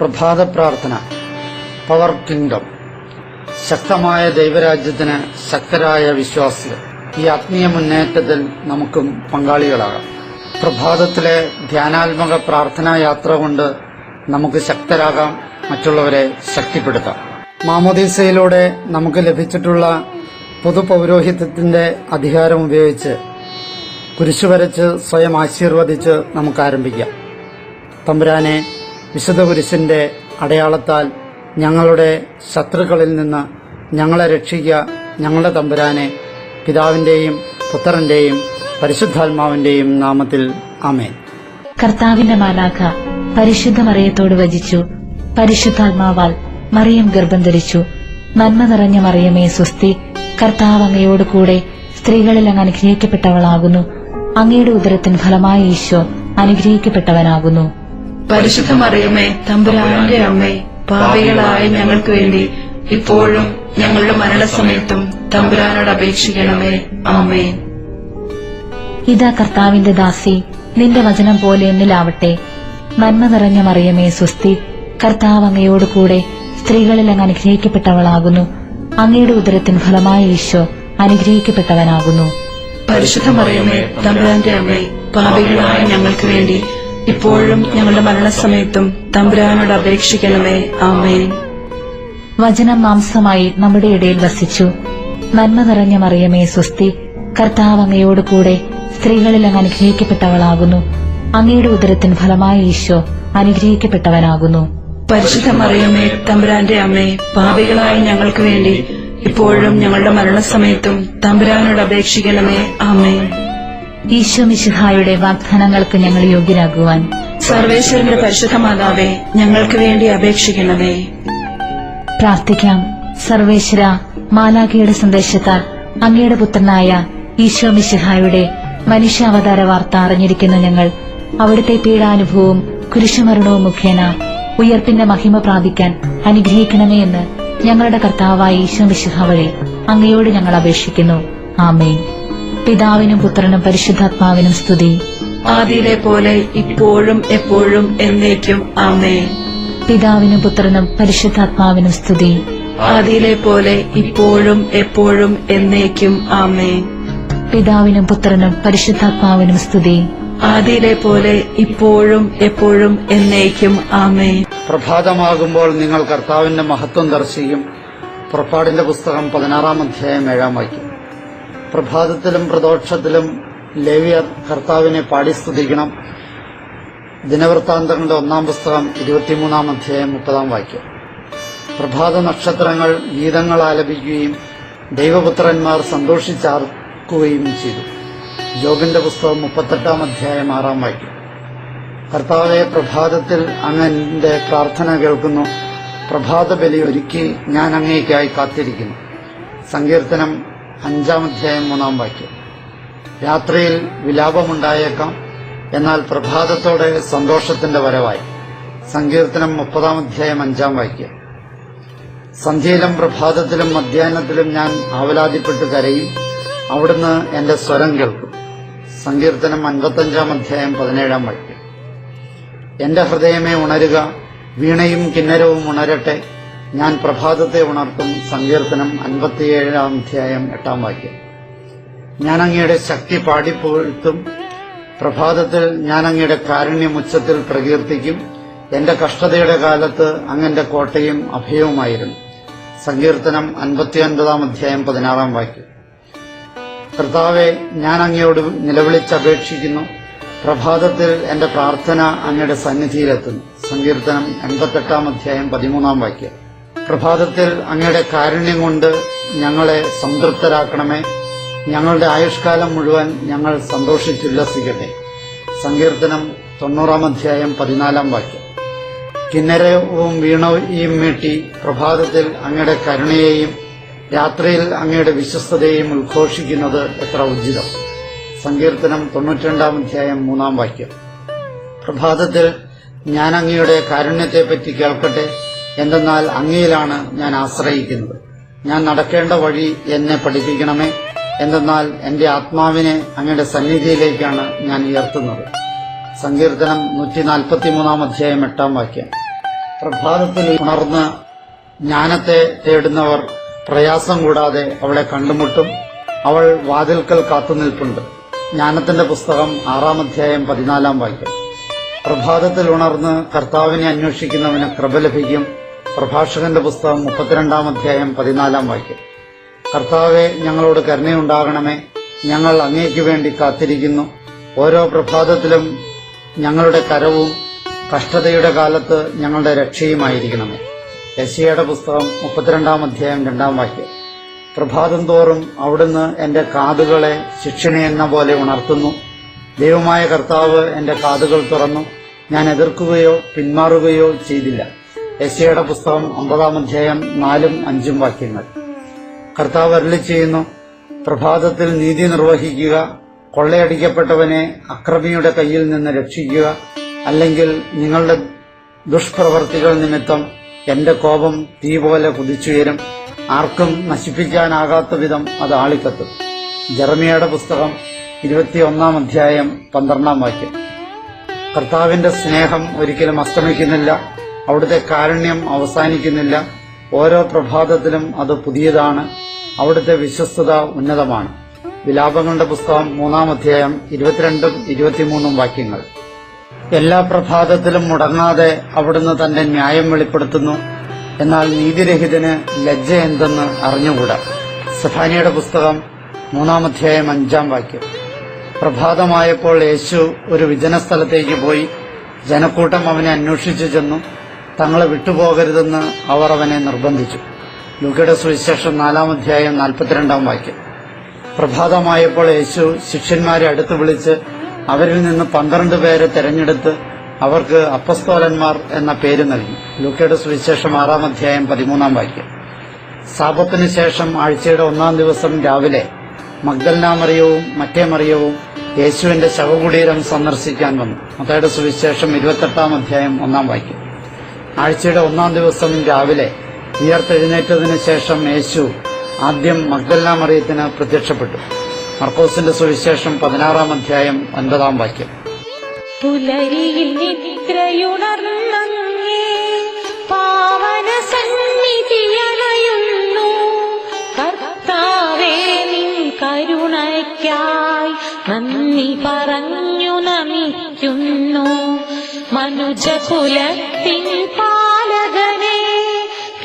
പ്രഭാത പ്രാർത്ഥന. Power kingdom. ശക്തമായ ദൈവരാജ്യത്തിന് ശക്തരായ വിശ്വാസികൾ. ഈ ആത്മീയ മുന്നേറ്റത്തിൽ നമുക്കും പങ്കാളികളാകാം. പ്രഭാതത്തിലെ ധ്യാനാത്മക പ്രാർത്ഥനാ യാത്ര കൊണ്ട് നമുക്ക് ശക്തരാകാം, മറ്റുള്ളവരെ ശക്തിപ്പെടുത്താം. മാമോദീസയിലൂടെ നമുക്ക് ലഭിച്ചിട്ടുള്ള പൊതുപൗരോഹിത്യത്തിന്റെ അധികാരം ഉപയോഗിച്ച് കുരിശു വരച്ച് സ്വയം ആശീർവദിച്ച് നമുക്ക് ആരംഭിക്കാം. തമ്പുരാനെ, വിശുദ്ധ കുരിശിന്റെ അടയാളത്താൽ ഞങ്ങളുടെ ശത്രുക്കളിൽ നിന്ന് ഞങ്ങളെ രക്ഷിക്കുക. ഞങ്ങളുടെ തമ്പുരാനെ, പിതാവിന്റെയും പുത്രന്റെയും പരിശുദ്ധാത്മാവിന്റെയും നാമത്തിൽ ആമേൻ. കർത്താവിന്റെ മാലാഖ പരിശുദ്ധ മറിയത്തോട് വചിച്ചു. പരിശുദ്ധാത്മാവാൽ മറിയം ഗർഭം ധരിച്ചു. നന്മ നിറഞ്ഞ മറിയമേ സ്വസ്തി, കർത്താവ് അങ്ങയോട് കൂടെ സ്ത്രീകളിൽ അങ്ങ് അനുഗ്രഹിക്കപ്പെട്ടവളാകുന്നു. അങ്ങയുടെ ഉദരത്തിൻ ഫലമായ ഈശോ അനുഗ്രഹിക്കപ്പെട്ടവനാകുന്നു. പരിശുദ്ധ മറിയമേ, തമ്പുരാന്റെ അമ്മേ, പാപികളായ ഞങ്ങൾക്ക് വേണ്ടി ഇപ്പോഴും ഞങ്ങളുടെ മരണസമയത്തും തമ്പുരാനോട് അപേക്ഷിക്കണമേ. ആമേൻ. ഇതാ കർത്താവിന്റെ ദാസി, നിന്റെ വചനം പോലെ എന്നിലാവട്ടെ. നന്മ നിറഞ്ഞ മറിയമേ സ്വസ്തി, കർത്താവ് അങ്ങയോട് കൂടെ സ്ത്രീകളിൽ അങ്ങ് അനുഗ്രഹിക്കപ്പെട്ടവളാകുന്നു. അങ്ങയുടെ ഉദരത്തിൻ ഫലമായ ഈശോ അനുഗ്രഹിക്കപ്പെട്ടവനാകുന്നു. പരിശുദ്ധ മറിയമേ, തമ്പുരാന്റെ അമ്മേ, പാപികളായ ഞങ്ങൾക്ക് വേണ്ടി ഇപ്പോഴും ഞങ്ങളുടെ മരണസമയത്തും തമ്പുരാനോട് അപേക്ഷിക്കണമേ. ആമേൻ. വചനം മാംസമായി നമ്മുടെ ഇടയിൽ വസിച്ചു. നന്മ നിറഞ്ഞ മറിയമേ സ്വസ്തി, കർത്താവ് അങ്ങയോട് കൂടെ സ്ത്രീകളിൽ അങ്ങ് അനുഗ്രഹിക്കപ്പെട്ടവളാകുന്നു. അങ്ങയുടെ ഉദരത്തിൻ ഫലമായ ഈശോ അനുഗ്രഹിക്കപ്പെട്ടവനാകുന്നു. പരിശുദ്ധ മറിയമേ, തമ്പുരാന്റെ അമ്മേ, പാപികളായ ഞങ്ങൾക്ക് വേണ്ടി ഇപ്പോഴും ഞങ്ങളുടെ മരണസമയത്തും തമ്പുരാനോട് അപേക്ഷിക്കണമേ. ആമേൻ. ഈശോ മിശിഹായുടെ വാഗ്ദാനങ്ങൾക്ക് ഞങ്ങൾ യോഗ്യരാകുവാൻ സർവേശ്വരന്റെ പരിശുദ്ധ മാതാവേ, ഞങ്ങൾക്ക് വേണ്ടി അപേക്ഷിക്കണമേ. പ്രാർത്ഥിക്കാം. സർവേശ്വര, മാലാഖയുടെ സന്ദേശത്താൽ അങ്ങയുടെ പുത്രനായ ഈശോ മിശിഹായുടെ മനുഷ്യാവതാര വാർത്ത അറിഞ്ഞിരിക്കുന്ന ഞങ്ങൾ അവിടുത്തെ പീഡാനുഭവവും കുരിശുമരണവും മുഖേന ഉയർപ്പിന്റെ മഹിമ പ്രാപിക്കാൻ അനുഗ്രഹിക്കണമേ എന്ന് ഞങ്ങളുടെ കർത്താവായ ഈശോ മിശിഹ വഴി അങ്ങയോട് ഞങ്ങൾ അപേക്ഷിക്കുന്നു. ആമേൻ. പിതാവിനും പുത്രനും പരിശുദ്ധാത്മാവിനും സ്തുതി. ആദിയിലെ പോലെ ഇപ്പോഴും എപ്പോഴും എന്നേക്കും. ആമേൻ. പിതാവിനും പുത്രനും പരിശുദ്ധാത്മാവിനും സ്തുതി. ആദിയിലെ പോലെ ഇപ്പോഴും എപ്പോഴും എന്നേക്കും. ആമേൻ. പിതാവിനും പുത്രനും പരിശുദ്ധാത്മാവിനും സ്തുതി. ആദിയിലെ പോലെ ഇപ്പോഴും എപ്പോഴും എന്നേക്കും. ആമേൻ. പ്രഭാതമാകുമ്പോൾ നിങ്ങൾ കർത്താവിന്റെ മഹത്വം ദർശിക്കും. പുറപ്പാടിന്റെ പുസ്തകം 16-ാം അധ്യായം 7-ാം വാക്യം. പ്രഭാതത്തിലും പ്രദോഷത്തിലും ലേവ്യർ കർത്താവിനെ പാടി സ്തുതിക്കണം. ദിനവൃത്താന്തങ്ങളുടെ 1-ാം പുസ്തകം 23-ാം അധ്യായം 30-ാം വാക്യം. പ്രഭാത നക്ഷത്രങ്ങൾ ഗീതങ്ങൾ ആലപിക്കുകയും ദൈവപുത്രന്മാർ സന്തോഷിച്ചാർക്കുകയും ചെയ്തു. ജോബിന്റെ പുസ്തകം 38-ാം അധ്യായം 6-ാം വാക്യം. കർത്താവെ, പ്രഭാതത്തിൽ അങ്ങ് എന്റെ പ്രാർത്ഥന കേൾക്കുന്നു. പ്രഭാത ബലി ഒരുക്കി ഞാൻ അങ്ങേയ്ക്കായി കാത്തിരിക്കുന്നു. സങ്കീർത്തനം 5-ാം അധ്യായം 3-ാം വാക്യം. രാത്രിയിൽ വിലാപമുണ്ടായേക്കാം, എന്നാൽ പ്രഭാതത്തോടെ സന്തോഷത്തിന്റെ വരവായി. സങ്കീർത്തനം 30-ാം അധ്യായം 5-ാം വാക്യം. സന്ധ്യയിലും പ്രഭാതത്തിലും മധ്യാഹ്നത്തിലും ഞാൻ ആവലാതിപ്പെട്ട് കരയും, അവിടുന്ന് എന്റെ സ്വരം കേൾക്കും. സങ്കീർത്തനം 55-ാം അധ്യായം 17-ാം വാക്യം. എന്റെ ഹൃദയമേ ഉണരുക, വീണയും കിന്നരവും ഉണരട്ടെ, ഞാൻ പ്രഭാതത്തെ ഉണർത്തും. സങ്കീർത്തനം 57-ാം അധ്യായം 8-ാം വാക്യം. ഞാൻ അങ്ങയുടെ ശക്തി പാടിപ്പുകഴ്ത്തും. പ്രഭാതത്തിൽ ഞാൻ അങ്ങയുടെ കാരുണ്യം ഉച്ചത്തിൽ പ്രകീർത്തിക്കും. എന്റെ കഷ്ടതയുടെ കാലത്ത് അങ്ങന്റെ കോട്ടയും അഭയവുമായിരുന്നു. സങ്കീർത്തനം 59-ാം അധ്യായം 16-ാം വാക്യം. കർത്താവെ, ഞാൻ അങ്ങയോട് നിലവിളിച്ചപേക്ഷിക്കുന്നു. പ്രഭാതത്തിൽ എന്റെ പ്രാർത്ഥന അങ്ങയുടെ സന്നിധിയിലെത്തുന്നു. സങ്കീർത്തനം 88-ാം അധ്യായം 13-ാം വാക്യം. പ്രഭാതത്തിൽ അങ്ങയുടെ കാരുണ്യം കൊണ്ട് ഞങ്ങളെ സംതൃപ്തരാക്കണമേ. ഞങ്ങളുടെ ആയുഷ്കാലം മുഴുവൻ ഞങ്ങൾ സന്തോഷിച്ചുല്ലസിക്കട്ടെ. സങ്കീർത്തനം 90-ാം അധ്യായം 14-ാം വാക്യം. കിന്നരവും വീണയും മീട്ടി പ്രഭാതത്തിൽ അങ്ങയുടെ കരുണയെയും രാത്രിയിൽ അങ്ങയുടെ വിശ്വസ്തതയെയും ഉദ്ഘോഷിക്കുന്നത് എത്ര ഉചിതം. സങ്കീർത്തനം 92-ാം അധ്യായം 3-ാം വാക്യം. പ്രഭാതത്തിൽ ഞാൻ അങ്ങയുടെ കാരുണ്യത്തെപ്പറ്റി കേൾക്കട്ടെ, എന്തെന്നാൽ അങ്ങയിലാണ് ഞാൻ ആശ്രയിക്കുന്നത്. ഞാൻ നടക്കേണ്ട വഴി എന്നെ പഠിപ്പിക്കണമേ, എന്തെന്നാൽ എന്റെ ആത്മാവിനെ അങ്ങയുടെ സന്നിധിയിലേക്കാണ് ഞാൻ ഉയർത്തുന്നത്. സങ്കീർത്തനം 143-ാം അധ്യായം 8-ാം വാക്യം. പ്രഭാതത്തിൽ ഉണർന്ന് ജ്ഞാനത്തെ തേടുന്നവർ പ്രയാസം കൂടാതെ അവളെ കണ്ടുമുട്ടും. അവൾ വാതിൽക്കൽ കാത്തുനിൽപ്പുണ്ട്. ജ്ഞാനത്തിന്റെ പുസ്തകം 6-ാം അധ്യായം 14-ാം വാക്യം. പ്രഭാതത്തിൽ ഉണർന്ന് കർത്താവിനെ അന്വേഷിക്കുന്നവന് കൃപ ലഭിക്കും. പ്രഭാഷകന്റെ പുസ്തകം 32-ാം അധ്യായം 14-ാം വാക്യം. കർത്താവെ, ഞങ്ങളോട് കരുണയുണ്ടാകണമേ. ഞങ്ങൾ അങ്ങേക്ക് വേണ്ടി കാത്തിരിക്കുന്നു. ഓരോ പ്രഭാതത്തിലും ഞങ്ങളുടെ കരവും കഷ്ടതയുടെ കാലത്ത് ഞങ്ങളുടെ രക്ഷയുമായിരിക്കണമേ. യെശയ്യായുടെ പുസ്തകം 32-ാം അധ്യായം 2-ാം വാക്യം. പ്രഭാതം തോറും അവിടുന്ന് എന്റെ കാതുകളെ ശിക്ഷണയെന്ന പോലെ ഉണർത്തുന്നു. ദൈവമായ കർത്താവ് എന്റെ കാതുകൾ തുറന്നു. ഞാൻ എതിർക്കുകയോ പിന്മാറുകയോ ചെയ്തില്ല. യെശയ്യായുടെ പുസ്തകം 50-ാം അധ്യായം 4-5 വാക്യങ്ങൾ. കർത്താവ് അരുളി ചെയ്യുന്നു, പ്രഭാതത്തിൽ നീതി നിർവഹിക്കുക, കൊള്ളയടിക്കപ്പെട്ടവനെ അക്രമിയുടെ കയ്യിൽ നിന്ന് രക്ഷിക്കുക. അല്ലെങ്കിൽ നിങ്ങളുടെ ദുഷ്പ്രവർത്തികൾ നിമിത്തം എന്റെ കോപം തീ പോലെ കുതിച്ചുയരും. ആർക്കും നശിപ്പിക്കാനാകാത്ത വിധം അത് ആളിക്കത്തും. ജെറമിയയുടെ പുസ്തകം 21-ാം അധ്യായം 12-ാം വാക്യം. കർത്താവിന്റെ സ്നേഹം ഒരിക്കലും അസ്തമിക്കുന്നില്ല. അവിടുത്തെ കാരുണ്യം അവസാനിക്കുന്നില്ല. ഓരോ പ്രഭാതത്തിലും അത് പുതിയതാണ്. അവിടുത്തെ വിശ്വസ്തത ഉന്നതമാണ്. വിലാപങ്ങളുടെ പുസ്തകം 3-ാം അധ്യായം 22-ഉം 23-ഉം വാക്യങ്ങൾ. എല്ലാ പ്രഭാതത്തിലും മുടങ്ങാതെ അവിടുന്ന് തന്റെ ന്യായം വെളിപ്പെടുത്തുന്നു. എന്നാൽ നീതിരഹിതന് ലജ്ജ എന്തെന്ന് അറിഞ്ഞുകൂടാ. സെഫാനിയുടെ പുസ്തകം 3-ാം അധ്യായം 5-ാം വാക്യം. പ്രഭാതമായപ്പോൾ യേശു ഒരു വിജനസ്ഥലത്തേക്ക് പോയി. ജനക്കൂട്ടം അവനെ അന്വേഷിച്ചു ചെന്നു. തങ്ങളെ വിട്ടുപോകരുതെന്ന് അവർ അവനെ നിർബന്ധിച്ചു. ലൂക്കയുടെ സുവിശേഷം 4-ാം അധ്യായം 42-ാം വാക്യം. പ്രഭാതമായപ്പോൾ യേശു ശിഷ്യന്മാരെ അടുത്ത് വിളിച്ച് അവരിൽ നിന്ന് 12 പേരെ തെരഞ്ഞെടുത്ത് അവർക്ക് അപ്പസ്തോലന്മാർ എന്ന പേര് നൽകി. ലൂക്കയുടെ സുവിശേഷം 6-ാം അധ്യായം 13-ാം വാക്യം. സാബത്തിന് ശേഷം ആഴ്ചയുടെ 1-ാം ദിവസം രാവിലെ മഗ്ദലന മറിയവും മറ്റേ മറിയവും യേശുവിന്റെ ശവകുടീരം സന്ദർശിക്കാൻ വന്നു. മത്തായിയുടെ സുവിശേഷം 28-ാം അധ്യായം 1-ാം വാക്യം. ആഴ്ചയുടെ 1-ാം ദിവസം രാവിലെ ഉയർത്തെഴുന്നേറ്റതിനു ശേഷം യേശു ആദ്യം മഗ്ദലന മറിയത്തിന് പ്രത്യക്ഷപ്പെട്ടു. മർക്കോസിന്റെ സുവിശേഷം 16-ാം അധ്യായം 9-ാം വാക്യം. പുലരിയിൽ നിദ്രയുണർന്നങ്ങേ പാവന സന്നിധിയണയുന്നു. കർത്താവേ, നിൻ കരുണയ്ക്കായി നന്ദി പറഞ്ഞു നമിക്കുന്നു. മനുജകുലത്തിൻ പാലകനെ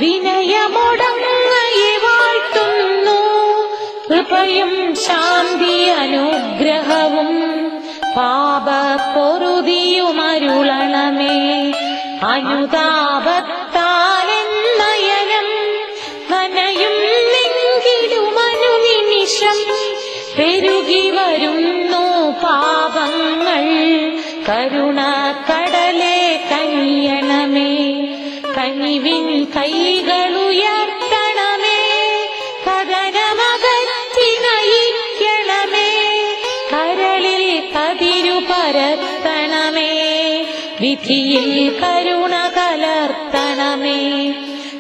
വിനയമൊടങ്ങയെ വാഴ്ത്തുന്നു. കൃപയും ശാന്തി അനുഗ്രഹവും പാപപ്പൊറുതിയുമരുളണമേ. അനുതാപത്താലെന്നയനം നനയും നെങ്കിടുമനുനിമിഷം പെരുകി വരുന്നു പാപങ്ങൾ. കരുണ കടലേ കനിയണമേ. കനിവിൻ കൈകളുയർത്തണമേ. കഥനമകറ്റി നയിക്കണമേ. കരളിൽ കതിരു പരത്തണമേ. വിധിയിൽ കരുണ കലർത്തണമേ.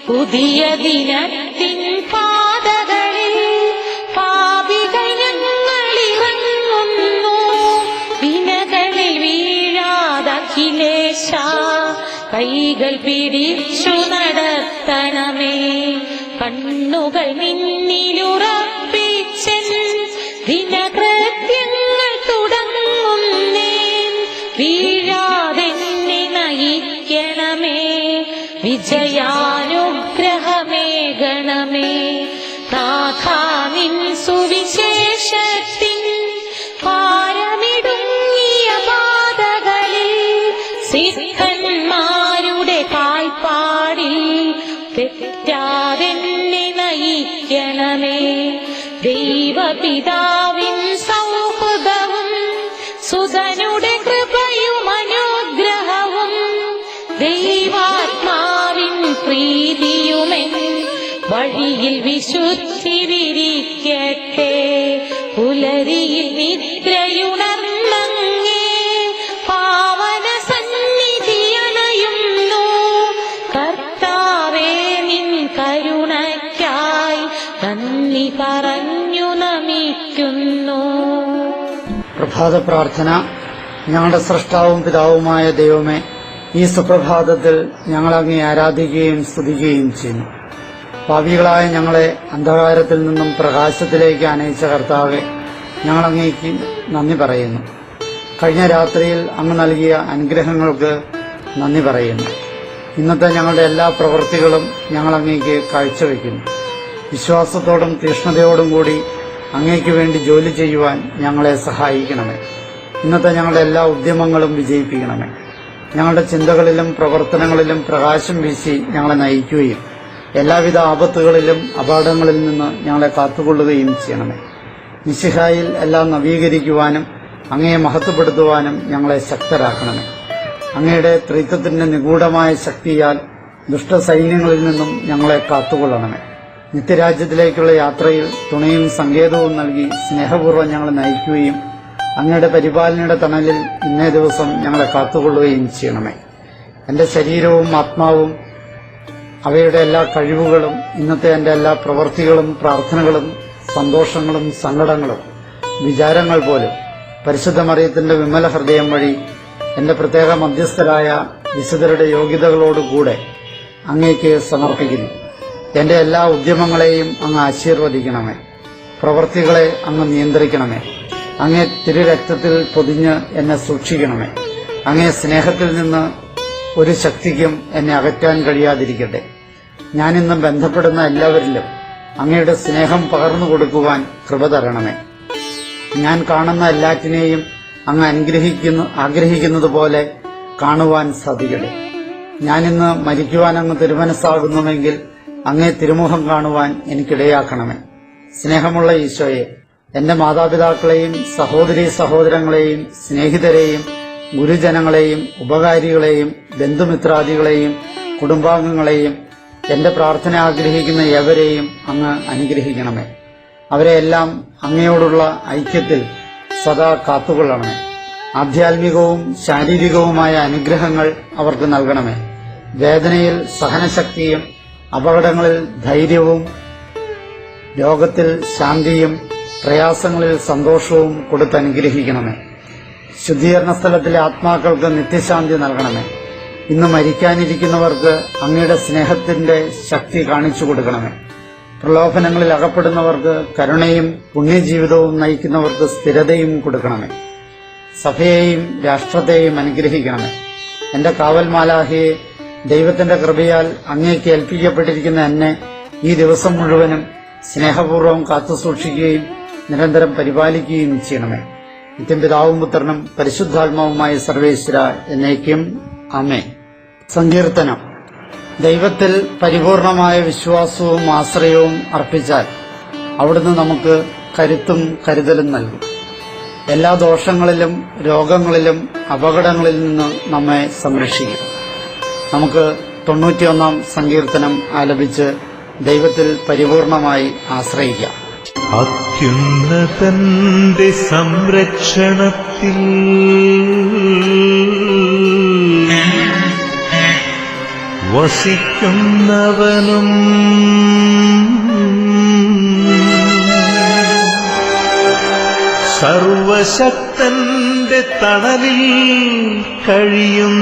പുതിയ ദിനത്തിൻ പാതകളിൽ പാപികൾ ഞങ്ങളിറങ്ങുന്നു. വിനകളിൽ വീഴാതഖിലേശ കൈകൾ പിടിച്ചു നടത്തണമേ. കണ്ണുകൾ നിന്നിലുറപ്പിച്ചൻ ദിനകൃത്യങ്ങൾ തുടങ്ങുന്നേൻ. വീഴാതെന്നെ നയിക്കണമേ. വിജയാനുഗ്രഹമേകണമേ. നാഥാ, നിൻ സുവിശേഷത്തിൻ ഭാരമിടുങ്ങിയ പാതകളിൽ സിദ്ധന്മാരുടെ കാൽപ്പാടിൽ തെറ്റാതെന്നെ നയിക്കണമേ. ദൈവപിതാവിൻ സൗഹൃദവും സുതനുടെ കൃപയും അനുഗ്രഹവും ദൈവാത്മാവിൻ പ്രീതിയുമെൻ വഴിയിൽ വിശുദ്ധി വിരിക്കട്ടെ. പുലരിയിൽ നിദ്രയുണർന്നങ്ങേ പാവന സന്നിധിയണയുന്നു. കർത്താവേ, നിൻ കരുണയ്ക്കായി നന്ദി പറഞ്ഞു നമിക്കുന്നു. പ്രഭാത പ്രാർത്ഥന. ഞങ്ങളുടെ സ്രഷ്ടാവും പിതാവുമായ ദൈവമേ, ഈ സുപ്രഭാതത്തിൽ ഞങ്ങൾ അങ്ങേ ആരാധിക്കുകയും സ്തുതിക്കുകയും ചെയ്യുന്നു. പാപികളായ ഞങ്ങളെ അന്ധകാരത്തിൽ നിന്നും പ്രകാശത്തിലേക്ക് അനയിച്ച കർത്താവെ, ഞങ്ങൾ അങ്ങേക്ക് നന്ദി പറയുന്നു. കഴിഞ്ഞ രാത്രിയിൽ അങ്ങ് നൽകിയ അനുഗ്രഹങ്ങൾക്ക് നന്ദി പറയുന്നു. ഇന്നത്തെ ഞങ്ങളുടെ എല്ലാ പ്രവൃത്തികളും ഞങ്ങൾ അങ്ങേക്ക് കാഴ്ചവെക്കുന്നു. വിശ്വാസത്തോടും തീഷ്ണതയോടും കൂടി അങ്ങേക്ക് വേണ്ടി ജോലി ചെയ്യുവാൻ ഞങ്ങളെ സഹായിക്കണമേ. ഇന്നത്തെ ഞങ്ങളുടെ എല്ലാ ഉദ്യമങ്ങളും വിജയിപ്പിക്കണമേ. ഞങ്ങളുടെ ചിന്തകളിലും പ്രവർത്തനങ്ങളിലും പ്രകാശം വീശി ഞങ്ങളെ നയിക്കുകയും എല്ലാവിധ ആപത്തുകളിലും അപകടങ്ങളിൽ നിന്ന് ഞങ്ങളെ കാത്തുകൊള്ളുകയും ചെയ്യണമേ. മിശിഹായിൽ എല്ലാം നവീകരിക്കുവാനും അങ്ങയെ മഹത്വപ്പെടുത്തുവാനും ഞങ്ങളെ ശക്തരാക്കണമേ. അങ്ങയുടെ ത്രിത്വത്തിന്റെ നിഗൂഢമായ ശക്തിയാൽ ദുഷ്ടസൈന്യങ്ങളിൽ നിന്നും ഞങ്ങളെ കാത്തുകൊള്ളണമേ. നിത്യരാജ്യത്തിലേക്കുള്ള യാത്രയിൽ തുണയും സങ്കേതവും നൽകി സ്നേഹപൂർവ്വം ഞങ്ങളെ നയിക്കുകയും അങ്ങയുടെ പരിപാലനയുടെ തണലിൽ ഇന്നേ ദിവസം ഞങ്ങളെ കാത്തുകൊള്ളുകയും ചെയ്യണമേ. എന്റെ ശരീരവും ആത്മാവും അവയുടെ എല്ലാ കഴിവുകളും ഇന്നത്തെ എന്റെ എല്ലാ പ്രവൃത്തികളും പ്രാർത്ഥനകളും സന്തോഷങ്ങളും സങ്കടങ്ങളും വിചാരങ്ങൾ പോലും പരിശുദ്ധ മറിയത്തിന്റെ വിമല ഹൃദയം വഴി എന്റെ പ്രത്യേക മധ്യസ്ഥരായ വിശുദ്ധരുടെ യോഗ്യതകളോടുകൂടെ അങ്ങേക്ക് സമർപ്പിക്കുന്നു. എന്റെ എല്ലാ ഉദ്യമങ്ങളെയും അങ്ങ് ആശീർവദിക്കണമേ. പ്രവൃത്തികളെ അങ്ങ് നിയന്ത്രിക്കണമേ. അങ്ങേ തിരുരക്തത്തിൽ പൊതിഞ്ഞ് എന്നെ സൂക്ഷിക്കണമേ. അങ്ങേ സ്നേഹത്തിൽ നിന്ന് ഒരു ശക്തിക്കും എന്നെ അകറ്റാൻ കഴിയാതിരിക്കട്ടെ. ഞാനിന്ന് ബന്ധപ്പെടുന്ന എല്ലാവരിലും അങ്ങയുടെ സ്നേഹം പകർന്നു കൊടുക്കുവാൻ കൃപ തരണമേ. ഞാൻ കാണുന്ന എല്ലാറ്റിനെയും അങ്ങ് ആഗ്രഹിക്കുന്നത് പോലെ കാണുവാൻ സാധിക്കട്ടെ. ഞാനിന്ന് മരിക്കുവാൻ അങ്ങ് തിരുമനസ്സാകുന്നുവെങ്കിൽ അങ്ങേ തിരുമുഖം കാണുവാൻ എനിക്കിടയാക്കണമേ. സ്നേഹമുള്ള ഈശോയെ, എന്റെ മാതാപിതാക്കളെയും സഹോദരീ സഹോദരങ്ങളെയും സ്നേഹിതരെയും ഗുരുജനങ്ങളെയും ഉപകാരികളെയും ബന്ധുമിത്രാദികളെയും കുടുംബാംഗങ്ങളെയും എന്റെ പ്രാർത്ഥന ആഗ്രഹിക്കുന്ന എവരെയും അങ്ങ് അനുഗ്രഹിക്കണമേ. അവരെയെല്ലാം അങ്ങയോടുള്ള ഐക്യത്തിൽ സദാ കാത്തുകൊള്ളണമേ. ആധ്യാത്മികവും ശാരീരികവുമായ അനുഗ്രഹങ്ങൾ അവർക്ക് നൽകണമേ. വേദനയിൽ സഹനശക്തിയും അപകടങ്ങളിൽ ധൈര്യവും രോഗത്തിൽ ശാന്തിയും പ്രയാസങ്ങളിൽ സന്തോഷവും കൊടുത്തനുഗ്രഹിക്കണമേ. ശുദ്ധീകരണ സ്ഥലത്തിലെ ആത്മാക്കൾക്ക് നിത്യശാന്തി നൽകണമേ. ഇന്ന് മരിക്കാനിരിക്കുന്നവർക്ക് അങ്ങയുടെ സ്നേഹത്തിന്റെ ശക്തി കാണിച്ചു കൊടുക്കണമേ. പ്രലോഭനങ്ങളിൽ അകപ്പെടുന്നവർക്ക് കരുണയും പുണ്യജീവിതവും നയിക്കുന്നവർക്ക് സ്ഥിരതയും കൊടുക്കണമേ. സഭയെയും രാഷ്ട്രത്തെയും അനുഗ്രഹിക്കണമേ. എന്റെ കാവൽ മാലാഖയെ, ദൈവത്തിന്റെ കൃപയാൽ അങ്ങേക്ക് ഏൽപ്പിക്കപ്പെട്ടിരിക്കുന്ന എന്നെ ഈ ദിവസം മുഴുവനും സ്നേഹപൂർവ്വം കാത്തുസൂക്ഷിക്കുകയും നിരന്തരം പരിപാലിക്കുകയും ചെയ്യണമേ. നിത്യം പിതാവും പുത്രനും പരിശുദ്ധാത്മാവുമായ സർവേശ്വര എന്നേക്കും ആമേൻ. സങ്കീർത്തനം. ദൈവത്തിൽ പരിപൂർണമായ വിശ്വാസവും ആശ്രയവും അർപ്പിച്ചാൽ അവിടുന്ന് നമുക്ക് കരുത്തും കരുതലും നൽകും. എല്ലാ ദോഷങ്ങളിലും രോഗങ്ങളിലും അപകടങ്ങളിൽ നിന്ന് നമ്മെ സംരക്ഷിക്കും. നമുക്ക് 91-ാം സങ്കീർത്തനം ആലപിച്ച് ദൈവത്തിൽ പരിപൂർണമായി ആശ്രയിക്കാം. അത്യുന്നതന്റെ സംരക്ഷണത്തിൽ വസിക്കുന്നവനും സർവശക്തന്റെ തണലിൽ കഴിയുന്നവനും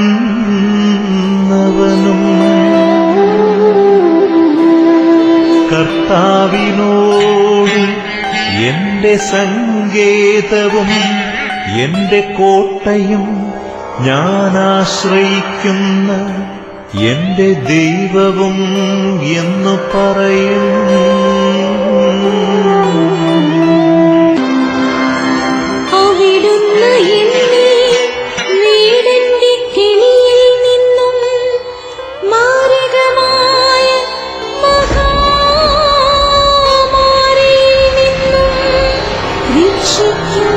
കർത്താവിനോട് എന്റെ സങ്കേതവും എന്റെ കോട്ടയും ഞാൻ ആശ്രയിക്കുന്ന എന്റെ ദൈവവും എന്നു പറയും. അവിടുന്ന് എന്നെ വീടിന്റെ കെണിയിൽ നിന്നും മാരകമായ മഹാമാരിയിൽ നിന്നും രക്ഷിക്കും.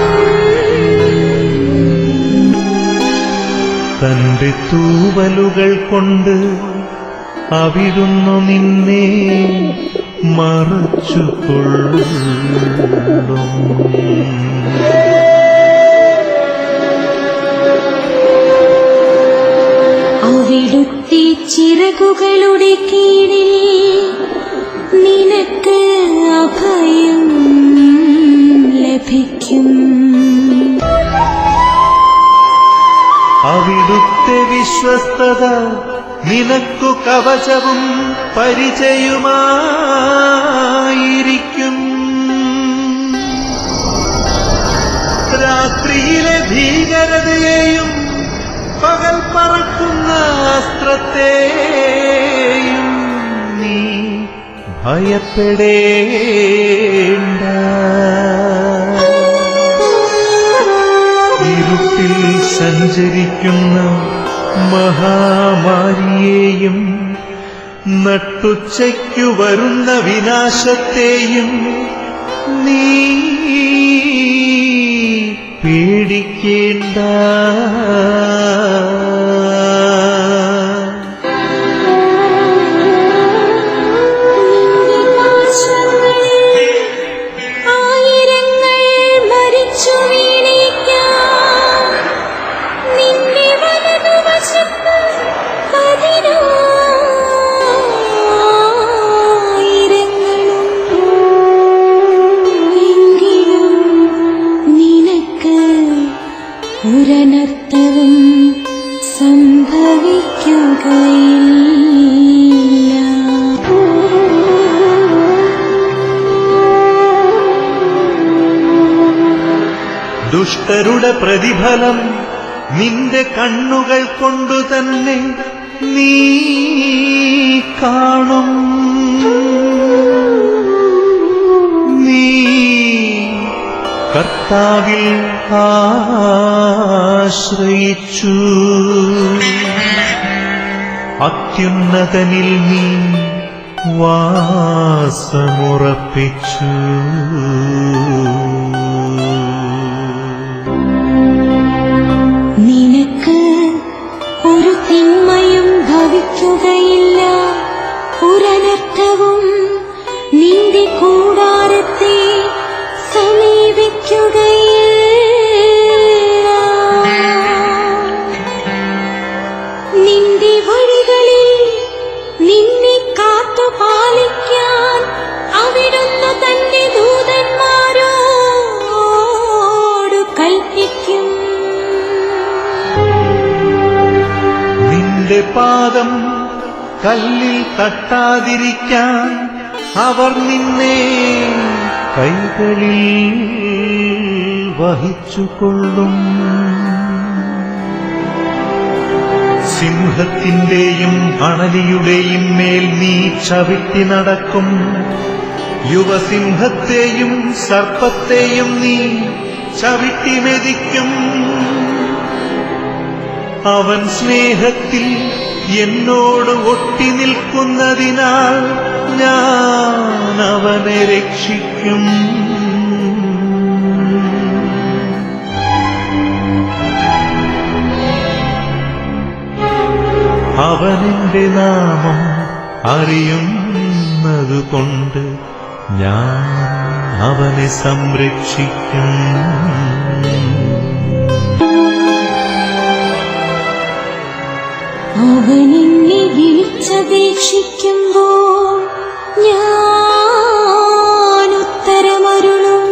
തന്റെ തൂവലുകൾ കൊണ്ട് അവിടുന്ന് നിന്നെ മറച്ചുകൊള്ളും. അവിടുത്തെ ചിറകുകളുടെ കീഴിൽ നിനക്ക് അഭയം ലഭിക്കും. അവിടുത്തെ വിശ്വസ്തത നിനക്കു കവചവും പരിചയമായിരിക്കും. രാത്രിയിലെ ഭീകരതയെയും പകൽ പറക്കുന്ന അസ്ത്രത്തെയും നീ ഭയപ്പെടേണ്ട. ഇരുട്ടിൽ സഞ്ചരിക്കുന്ന മഹാമാരിയെയും നട്ടുച്ചയ്ക്കു വരുന്ന വിനാശത്തെയും നീ പേടിക്കേണ്ട. ആയിരങ്ങൾ മരിച്ചു വീണേക്കാം, നിന്റെ വലതുവശത്ത് 10,000 എങ്കിലും നിനക്ക് ഒരനർത്ഥവും സംഭവിക്കുകയില്ല. ദുഷ്ടരുടെ പ്രതിഫലം നിന്റെ കണ്ണുകൾ കൊണ്ടു തന്നെ നീ കാണും. നീ കർത്താവിൽ ആശ്രയിച്ചു, അത്യുന്നതനിൽ നീ വാസമുറപ്പിച്ചു. നിനക്ക് ഒരു തിന്മയും ഭവിക്കുകയില്ല, ഒരനർത്ഥവും നിന്റെ കൂടാരത്തെ സമീപിക്കുകയില്ല. നിന്റെ വഴികളിൽ നിന്നെ കാത്തുപാലിക്കാൻ അവിടുന്ന് തന്റെ ദൂതന്മാരോട് കൽപ്പിക്കും. നിന്റെ പാദം കല്ലിൽ തട്ടാതിരിക്കാൻ അവർ നിന്നെ കൈകളിൽ വഹിച്ചുകൊള്ളും. സിംഹത്തിന്റെയും അണലിയുടെയും മേൽ നീ ചവിട്ടി നടക്കും. യുവസിംഹത്തെയും സർപ്പത്തെയും നീ ചവിട്ടി മെതിക്കും. അവൻ സ്നേഹത്തിൽ എന്നോട് ഒട്ടി നിൽക്കുന്നതിനാൽ ഞാൻ അവനെ രക്ഷിക്കും. അവനെന്റെ നാമം അറിയുന്നതുകൊണ്ട് ഞാൻ അവനെ സംരക്ഷിക്കും. അവനെന്നെ വിളിച്ചപേക്ഷിക്കുമ്പോൾ ഞാൻ ഉത്തരമരുളും.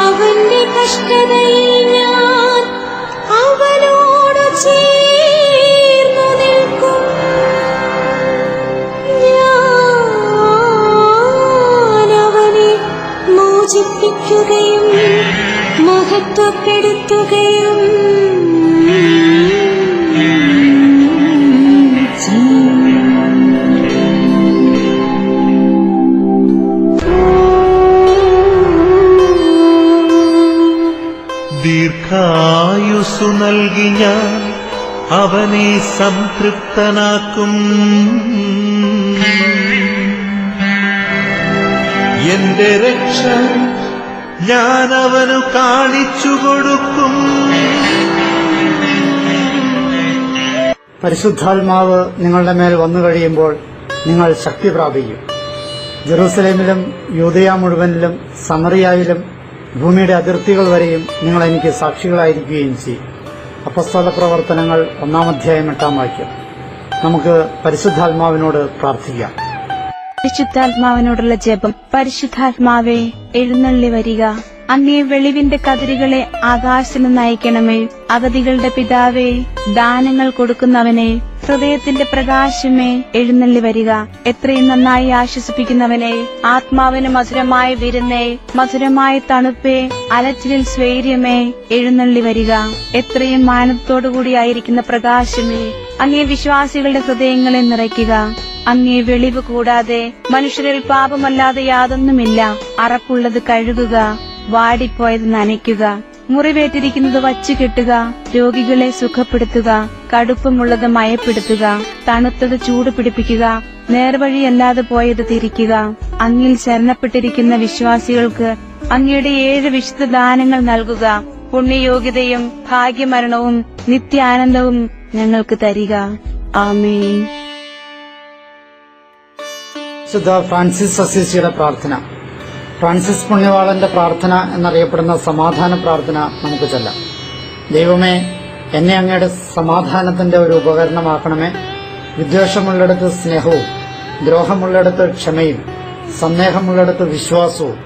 അവന്റെ കഷ്ടതയിൽ ഞാൻ അവനോട് ചേർന്നു നിൽക്കും. ഞാൻ അവനെ മോചിപ്പിക്കുകയും മഹത്വപ്പെടുത്തുകയും ദീർഘായുസ്സു നൽകി ഞാൻ അവനെ സംതൃപ്തനാക്കും. എന്റെ രക്ഷ ഞാൻ അവനു കാണിച്ചു കൊടുക്കും. പരിശുദ്ധാത്മാവ് നിങ്ങളുടെ മേൽ വന്നു കഴിയുമ്പോൾ നിങ്ങൾ ശക്തി പ്രാപിക്കും. ജെറൂസലേമിലും യൂദയ മുഴുവനിലും സമറിയായിലും ഭൂമിയുടെ അതിർത്തികൾ വരെയും നിങ്ങൾ എനിക്ക് സാക്ഷികളായിരിക്കുകയും ചെയ്യും. അപ്പസ്തോല പ്രവർത്തനങ്ങൾ 1-8 നമുക്ക് പരിശുദ്ധാത്മാവിനോട് പ്രാർത്ഥിക്കാം. പരിശുദ്ധാത്മാവിനോടുള്ള ജപം. പരിശുദ്ധാത്മാവേ, എഴുന്നള്ളി വരിക. അങ്ങേ വെളിവിന്റെ കതിരുകളെ ആകാശത്തിൽ നിന്ന് അയക്കണമേ. അഗതികളുടെ പിതാവേ, ദാനങ്ങൾ കൊടുക്കുന്നവനെ, ഹൃദയത്തിന്റെ പ്രകാശമേ, എഴുന്നള്ളി വരിക. എത്രയും നന്നായി ആശ്വസിപ്പിക്കുന്നവനെ, ആത്മാവിന് മധുരമായ വിരുന്നേ, മധുരമായ തണുപ്പേ, അലച്ചിലിൽ സ്വൈര്യമേ, എഴുന്നള്ളി വരിക. എത്രയും മാനത്തോടുകൂടിയായിരിക്കുന്ന പ്രകാശമേ, അങ്ങേ വിശ്വാസികളുടെ ഹൃദയങ്ങളെ നിറയ്ക്കുക. അങ്ങേ വെളിവ് കൂടാതെ മനുഷ്യരിൽ പാപമല്ലാതെ യാതൊന്നുമില്ല. അറപ്പുള്ളത് കഴുകുക, വാടിപ്പോയത് നനയ്ക്കുക, മുറിവേറ്റിരിക്കുന്നത് വച്ചുകെട്ടുക, രോഗികളെ സുഖപ്പെടുത്തുക, കടുപ്പമുള്ളത് മയപ്പെടുത്തുക, തണുത്തത് ചൂട് പിടിപ്പിക്കുക, നേർവഴിയല്ലാതെ പോയത് തിരിക്കുക. അങ്ങിൽ ശരണപ്പെട്ടിരിക്കുന്ന വിശ്വാസികൾക്ക് അങ്ങയുടെ 7 വിശുദ്ധ ദാനങ്ങൾ നൽകുക. പുണ്യയോഗ്യതയും ഭാഗ്യമരണവും നിത്യാനന്ദവും ഞങ്ങൾക്ക് തരിക. ആമേൻ. വിശുദ്ധ ഫ്രാൻസിസ് അസീസിയുടെ പ്രാർത്ഥന. ഫ്രാൻസിസ് പുണ്യവാളന്റെ പ്രാർത്ഥന എന്നറിയപ്പെടുന്ന സമാധാന പ്രാർത്ഥന നമുക്ക് ചൊല്ലാം. ദൈവമേ, എന്നെ അങ്ങയുടെ സമാധാനത്തിന്റെ ഒരു ഉപകരണമാക്കണമേ. വിദ്വേഷമുള്ളിടത്ത് സ്നേഹവും, ദ്രോഹമുള്ളിടത്ത് ക്ഷമയും, സന്ദേഹമുള്ളിടത്ത് വിശ്വാസവും,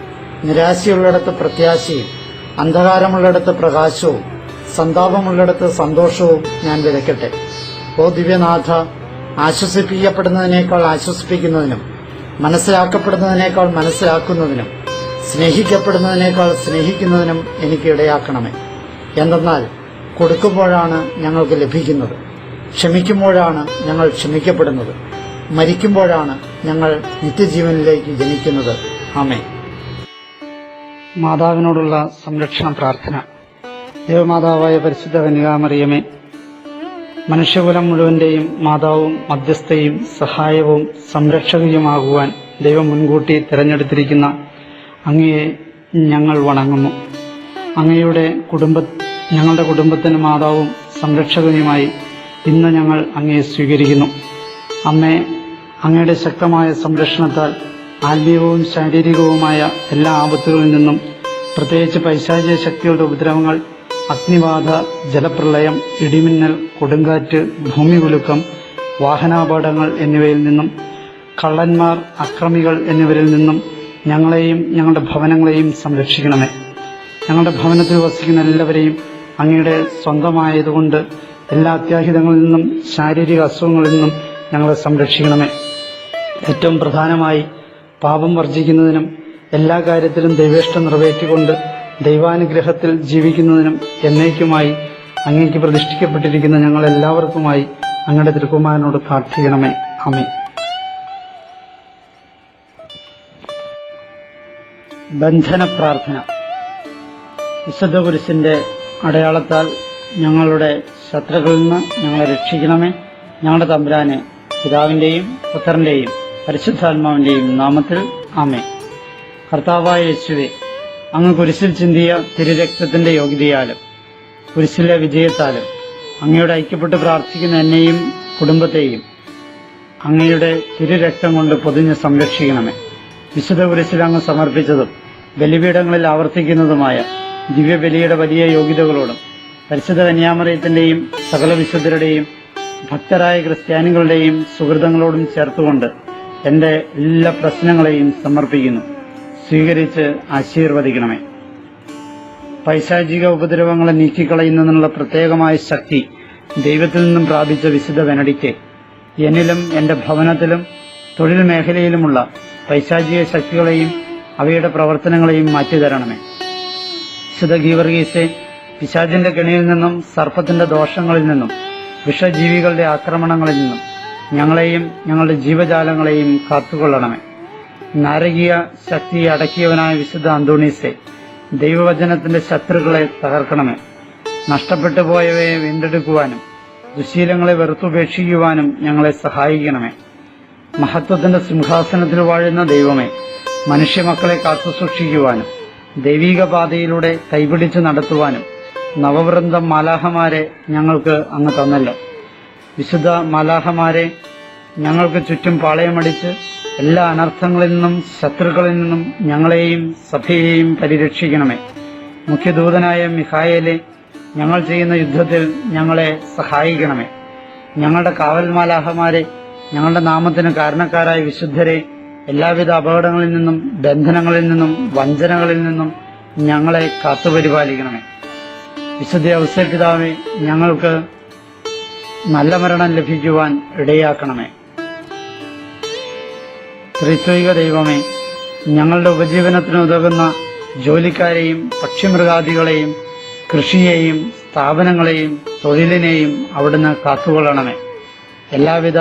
നിരാശയുള്ളിടത്ത് പ്രത്യാശയും, അന്ധകാരമുള്ളിടത്ത് പ്രകാശവും, സന്താപമുള്ളിടത്ത് സന്തോഷവും ഞാൻ വിതയ്ക്കട്ടെ. ഓ ദിവ്യനാഥ, ആശ്വസിപ്പിക്കപ്പെടുന്നതിനേക്കാൾ ആശ്വസിപ്പിക്കുന്നതിനും, മനസ്സിലാക്കപ്പെടുന്നതിനേക്കാൾ മനസ്സിലാക്കുന്നതിനും, സ്നേഹിക്കപ്പെടുന്നതിനേക്കാൾ സ്നേഹിക്കുന്നതിനും എനിക്ക് ഇടയാക്കണമേ. എന്തെന്നാൽ കൊടുക്കുമ്പോഴാണ് ഞങ്ങൾക്ക് ലഭിക്കുന്നത്, ക്ഷമിക്കുമ്പോഴാണ് ഞങ്ങൾ ക്ഷമിക്കപ്പെടുന്നത്, മരിക്കുമ്പോഴാണ് ഞങ്ങൾ നിത്യജീവനിലേക്ക് ജനിക്കുന്നത്. ആമേൻ. മാതാവിനോടുള്ള സംരക്ഷണ പ്രാർത്ഥന. ദേവമാതാവായ പരിശുദ്ധ കന്യകാമറിയമേ, മനുഷ്യകുലം മുഴുവന്റെയും മാതാവും മധ്യസ്ഥയും സഹായവും സംരക്ഷകയുമാകുവാൻ ദൈവം മുൻകൂട്ടി തിരഞ്ഞെടുത്തിരിക്കുന്ന അങ്ങയെ ഞങ്ങൾ വണങ്ങുന്നു. ഞങ്ങളുടെ കുടുംബത്തിന് മാതാവും സംരക്ഷകനുമായി ഇന്ന് ഞങ്ങൾ അങ്ങയെ സ്വീകരിക്കുന്നു. അമ്മേ, അങ്ങയുടെ ശക്തമായ സംരക്ഷണത്താൽ ആത്മീയവും ശാരീരികവുമായ എല്ലാ ആപത്തുകളിൽ നിന്നും, പ്രത്യേകിച്ച് പൈശാചിക ശക്തികളുടെ ഉപദ്രവങ്ങൾ, അഗ്നിബാധ, ജലപ്രളയം, ഇടിമിന്നൽ, കൊടുങ്കാറ്റ്, ഭൂമികുലുക്കം, വാഹനാപകടങ്ങൾ എന്നിവയിൽ നിന്നും, കള്ളന്മാർ, അക്രമികൾ എന്നിവരിൽ നിന്നും ഞങ്ങളെയും ഞങ്ങളുടെ ഭവനങ്ങളെയും സംരക്ഷിക്കണമേ. ഞങ്ങളുടെ ഭവനത്തിൽ വസിക്കുന്ന എല്ലാവരെയും അങ്ങയുടെ സ്വന്തമായതുകൊണ്ട് എല്ലാ അത്യാഹിതങ്ങളിൽ നിന്നും ശാരീരിക അസുഖങ്ങളിൽ നിന്നും ഞങ്ങളെ സംരക്ഷിക്കണമേ. ഏറ്റവും പ്രധാനമായി പാപം വർജിക്കുന്നതിനും എല്ലാ കാര്യത്തിലും ദൈവേഷ്ടം നിറവേറ്റിക്കൊണ്ട് ദൈവാനുഗ്രഹത്തിൽ ജീവിക്കുന്നതിനും എന്നേക്കുമായി അങ്ങേക്ക് പ്രതിഷ്ഠിക്കപ്പെട്ടിരിക്കുന്ന ഞങ്ങളെല്ലാവർക്കുമായി അങ്ങയുടെ തിരുക്കുമാരനോട് പ്രാർത്ഥിക്കണമേ. ആമേൻ. ബന്ധന പ്രാർത്ഥന. വിശുദ്ധ കുരിശിന്റെ അടയാളത്താൽ ഞങ്ങളുടെ ശത്രുക്കളിൽ നിന്ന് ഞങ്ങളെ രക്ഷിക്കണമേ. ഞങ്ങളുടെ തമ്പുരാനെ, പിതാവിന്റെയും പുത്രന്റെയും പരിശുദ്ധാത്മാവിന്റെയും നാമത്തിൽ ആമേൻ. കർത്താവായ യേശുവേ, അങ്ങ് കുരിശിൽ ചിന്തിയ തിരുരക്തത്തിന്റെ യോഗ്യതയാലും കുരിശിലെ വിജയത്താലും അങ്ങയോട് ഐക്യപ്പെട്ട് പ്രാർത്ഥിക്കുന്ന എന്നെയും കുടുംബത്തെയും അങ്ങയുടെ തിരുരക്തം കൊണ്ട് പൊതിഞ്ഞ് സംരക്ഷിക്കണമേ. വിശുദ്ധ കുരിശിൽ അങ്ങ് സമർപ്പിച്ചതും ബലിപീഠങ്ങളിൽ ആവർത്തിക്കുന്നതുമായ ദിവ്യബലിയുടെ വലിയ യോഗ്യതകളോടും പരിശുദ്ധ കന്യാമറിയത്തിന്റെയും സകല വിശുദ്ധരുടെയും ഭക്തരായ ക്രിസ്ത്യാനികളുടെയും സുഹൃതങ്ങളോടും ചേർത്തുകൊണ്ട് എന്റെ എല്ലാ പ്രശ്നങ്ങളെയും സമർപ്പിക്കുന്നു. സ്വീകരിച്ച് ആശീർവദിക്കണമേ. പൈശാചിക ഉപദ്രവങ്ങളെ നീക്കിക്കളയുന്നതിനുള്ള പ്രത്യേകമായ ശക്തി ദൈവത്തിൽ നിന്നും പ്രാപിച്ച വിശുദ്ധ വെനഡിക്ക്, എന്നിലും എന്റെ ഭവനത്തിലും തൊഴിൽ മേഖലയിലുമുള്ള പൈശാചിക ശക്തികളെയും അവയുടെ പ്രവർത്തനങ്ങളെയും മാറ്റിത്തരണമേ. വിശുദ്ധ ഗീവർഗീസെ, പിശാചിന്റെ കെണിയിൽ നിന്നും സർപ്പത്തിന്റെ ദോഷങ്ങളിൽ നിന്നും വിഷജീവികളുടെ ആക്രമണങ്ങളിൽ നിന്നും ഞങ്ങളെയും ഞങ്ങളുടെ ജീവജാലങ്ങളെയും കാത്തുകൊള്ളണമേ. നാരകീയ ശക്തി അടക്കിയവനായ വിശുദ്ധ അന്തോണീസെ, ദൈവവചനത്തിന്റെ ശത്രുക്കളെ തകർക്കണമേ. നഷ്ടപ്പെട്ടു പോയവയെ വീണ്ടെടുക്കുവാനും ദുശീലങ്ങളെ വെറുത്തുപേക്ഷിക്കുവാനും ഞങ്ങളെ സഹായിക്കണമേ. മഹത്വത്തിന്റെ സിംഹാസനത്തിൽ വാഴുന്ന ദൈവമേ, മനുഷ്യമക്കളെ കാത്തുസൂക്ഷിക്കുവാനും ദൈവിക പാതയിലൂടെ കൈപിടിച്ച് നടത്തുവാനും നവവൃന്ദം മാലാഹമാരെ ഞങ്ങൾക്ക് അങ്ങ് തന്നല്ലോ. വിശുദ്ധ മാലാഹമാരെ ഞങ്ങൾക്ക് ചുറ്റും പാളയമടിച്ച് എല്ലാ അനർത്ഥങ്ങളിൽ നിന്നും ശത്രുക്കളിൽ നിന്നും ഞങ്ങളെയും സഭയെയും പരിരക്ഷിക്കണമേ. മുഖ്യദൂതനായ മിഖായേലെ, ഞങ്ങൾ ചെയ്യുന്ന യുദ്ധത്തിൽ ഞങ്ങളെ സഹായിക്കണമേ. ഞങ്ങളുടെ കാവൽ മാലാഹമാരെ, ഞങ്ങളുടെ നാമത്തിന് കാരണക്കാരായ വിശുദ്ധരെ, എല്ലാവിധ അപകടങ്ങളിൽ നിന്നും ബന്ധനങ്ങളിൽ നിന്നും വഞ്ചനകളിൽ നിന്നും ഞങ്ങളെ കാത്തുപരിപാലിക്കണമേ. വിശുദ്ധ ഔസേപിതാവേ, ഞങ്ങൾക്ക് നല്ല മരണം ലഭിക്കുവാൻ ഇടയാക്കണമേ. ത്രിത്വിക ദൈവമേ, ഞങ്ങളുടെ ഉപജീവനത്തിന് ഉതകുന്ന ജോലിക്കാരെയും പക്ഷിമൃഗാദികളെയും കൃഷിയെയും സ്ഥാപനങ്ങളെയും തൊഴിലിനെയും അവിടുന്ന് കാത്തുകൊള്ളണമേ. എല്ലാവിധ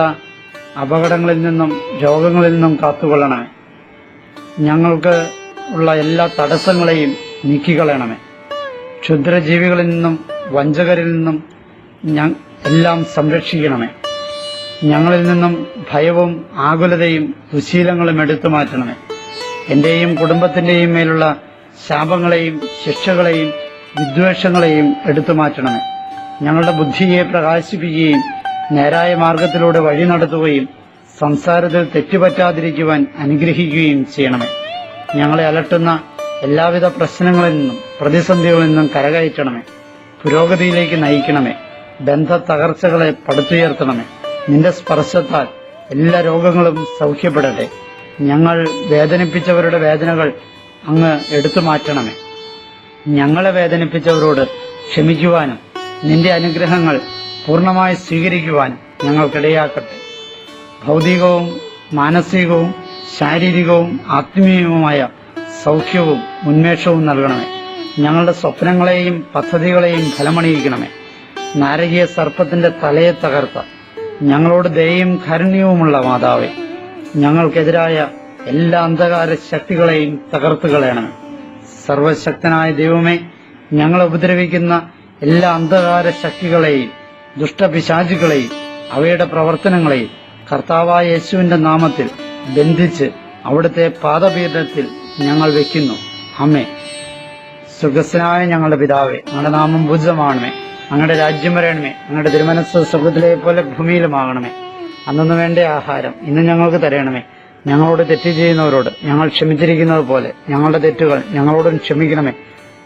അപകടങ്ങളിൽ നിന്നും രോഗങ്ങളിൽ നിന്നും കാത്തുകൊള്ളണമേ. ഞങ്ങൾക്ക് ഉള്ള എല്ലാ തടസ്സങ്ങളെയും നീക്കിക്കളയണമേ. ക്ഷുദ്രജീവികളിൽ നിന്നും വഞ്ചകരിൽ നിന്നും എല്ലാം സംരക്ഷിക്കണമേ. ഞങ്ങളിൽ നിന്നും ഭയവും ആകുലതയും ദുശീലങ്ങളും എടുത്തു മാറ്റണമേ. എന്റെയും കുടുംബത്തിന്റെയും മേലുള്ള ശാപങ്ങളെയും ശിക്ഷകളെയും വിദ്വേഷങ്ങളെയും എടുത്തു മാറ്റണമേ. ഞങ്ങളുടെ ബുദ്ധിയെ പ്രകാശിപ്പിക്കുകയും നേരായ മാർഗത്തിലൂടെ വഴി നടത്തുകയും സംസാരത്തിൽ തെറ്റുപറ്റാതിരിക്കുവാൻ അനുഗ്രഹിക്കുകയും ചെയ്യണമേ. ഞങ്ങളെ അലട്ടുന്ന എല്ലാവിധ പ്രശ്നങ്ങളിൽ നിന്നും പ്രതിസന്ധികളിൽ നിന്നും കരകയറ്റണമേ. പുരോഗതിയിലേക്ക് നയിക്കണമേ. ബന്ധ തകർച്ചകളെ പടുത്തുയർത്തണമേ. നിന്റെ സ്പർശത്താൽ എല്ലാ രോഗങ്ങളും സൗഖ്യപ്പെടട്ടെ. ഞങ്ങൾ വേദനിപ്പിച്ചവരുടെ വേദനകൾ അങ്ങ് എടുത്തു മാറ്റണമേ. ഞങ്ങളെ വേദനിപ്പിച്ചവരോട് ക്ഷമിക്കുവാനും നിന്റെ അനുഗ്രഹങ്ങൾ പൂർണ്ണമായി സ്വീകരിക്കുവാനും ഞങ്ങൾക്കിടയാക്കട്ടെ. ഭൗതികവും മാനസികവും ശാരീരികവും ആത്മീയവുമായ സൗഖ്യവും ഉന്മേഷവും നൽകണമേ. ഞങ്ങളുടെ സ്വപ്നങ്ങളെയും പദ്ധതികളെയും ഫലമണിയിക്കണമേ. നാരകീയ സർപ്പത്തിന്റെ തലയെ തകർത്ത ഞങ്ങളോട് ദയയും കാരുണ്യവുമുള്ള മാതാവേ, ഞങ്ങൾക്കെതിരായ എല്ലാ അന്ധകാര ശക്തികളെയും തകർത്തു കളയണമേ. സർവശക്തനായ ദൈവമേ, ഞങ്ങളെ ഉപദ്രവിക്കുന്ന എല്ലാ അന്ധകാര ശക്തികളെയും ദുഷ്ടപിശാചുകളെയും അവയുടെ പ്രവർത്തനങ്ങളെയും കർത്താവായ യേശുവിന്റെ നാമത്തിൽ ബന്ധിച്ച് അവിടുത്തെ പാദപീഠത്തിൽ ഞങ്ങൾ വെക്കുന്നു. അമ്മേ, സ്വർഗ്ഗസ്ഥനായ ഞങ്ങളുടെ പിതാവേ, അങ്ങയുടെ നാമം പൂജിതമാകണമേ. അങ്ങയുടെ രാജ്യം വരണമേ. അങ്ങയുടെ തിരുമനസ്സ് സ്വർഗ്ഗത്തിലെ പോലെ ഭൂമിയിലുമാകണമേ. അന്നു വേണ്ട ആഹാരം ഇന്ന് ഞങ്ങൾക്ക് തരണമേ. ഞങ്ങളോട് തെറ്റ് ചെയ്യുന്നവരോട് ഞങ്ങൾ ക്ഷമിച്ചിരിക്കുന്നത് പോലെ ഞങ്ങളുടെ തെറ്റുകൾ ഞങ്ങളോടും ക്ഷമിക്കണമേ.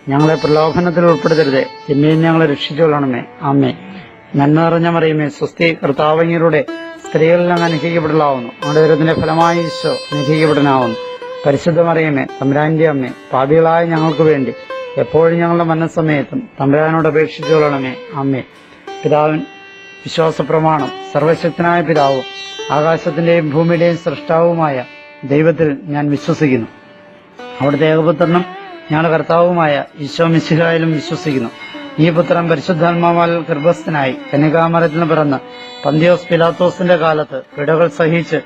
ഞങ്ങളെ പ്രലോഭനത്തിൽ ഉൾപ്പെടുത്തരുതേ, തിന്മയിൽ ഞങ്ങളെ രക്ഷിച്ചുകൊള്ളണമേ. ആമേ. നന്മ നിറഞ്ഞ മറിയമേ, സ്വസ്തി, കർത്താവ് അങ്ങയുടെ സ്ത്രീകളിൽ അങ്ങ് അനുഗ്രഹിക്കപ്പെടലാവുന്നു. അങ്ങയുടെ ദുരിതത്തിന്റെ ഫലമായി ഈശോ അനുഗ്രഹിക്കപ്പെടാനാവുന്നു. പരിശുദ്ധ മറിയമേ, തമ്പുരാന്റെ അമ്മേ, പാപികളായ ഞങ്ങൾക്ക് വേണ്ടി എപ്പോഴും ഞങ്ങളുടെ മരണസമയത്തും തമ്പുരാനോട് അപേക്ഷിച്ചുകൊള്ളണമേ. ആമേ. പിതാവിൻ വിശ്വാസപ്രമാണം. സർവശക്തനായ പിതാവും ആകാശത്തിന്റെയും ഭൂമിയുടെയും സൃഷ്ടാവുമായ ദൈവത്തിൽ ഞാൻ വിശ്വസിക്കുന്നു. അവിടുത്തെ ഏകപുത്രനും ഞങ്ങളുടെ കർത്താവുമായ ഈശോ മിശിഹായിലും വിശ്വസിക്കുന്നു. ഈ പുത്രൻ പരിശുദ്ധാത്മാവാൽ ഗർഭസ്ഥനായി കന്യകാമരത്തിൽ നിന്ന് പിറന്ന് പന്തിയോസ് പിലാത്തോസിന്റെ കാലത്ത് പിടകൾ സഹിച്ച്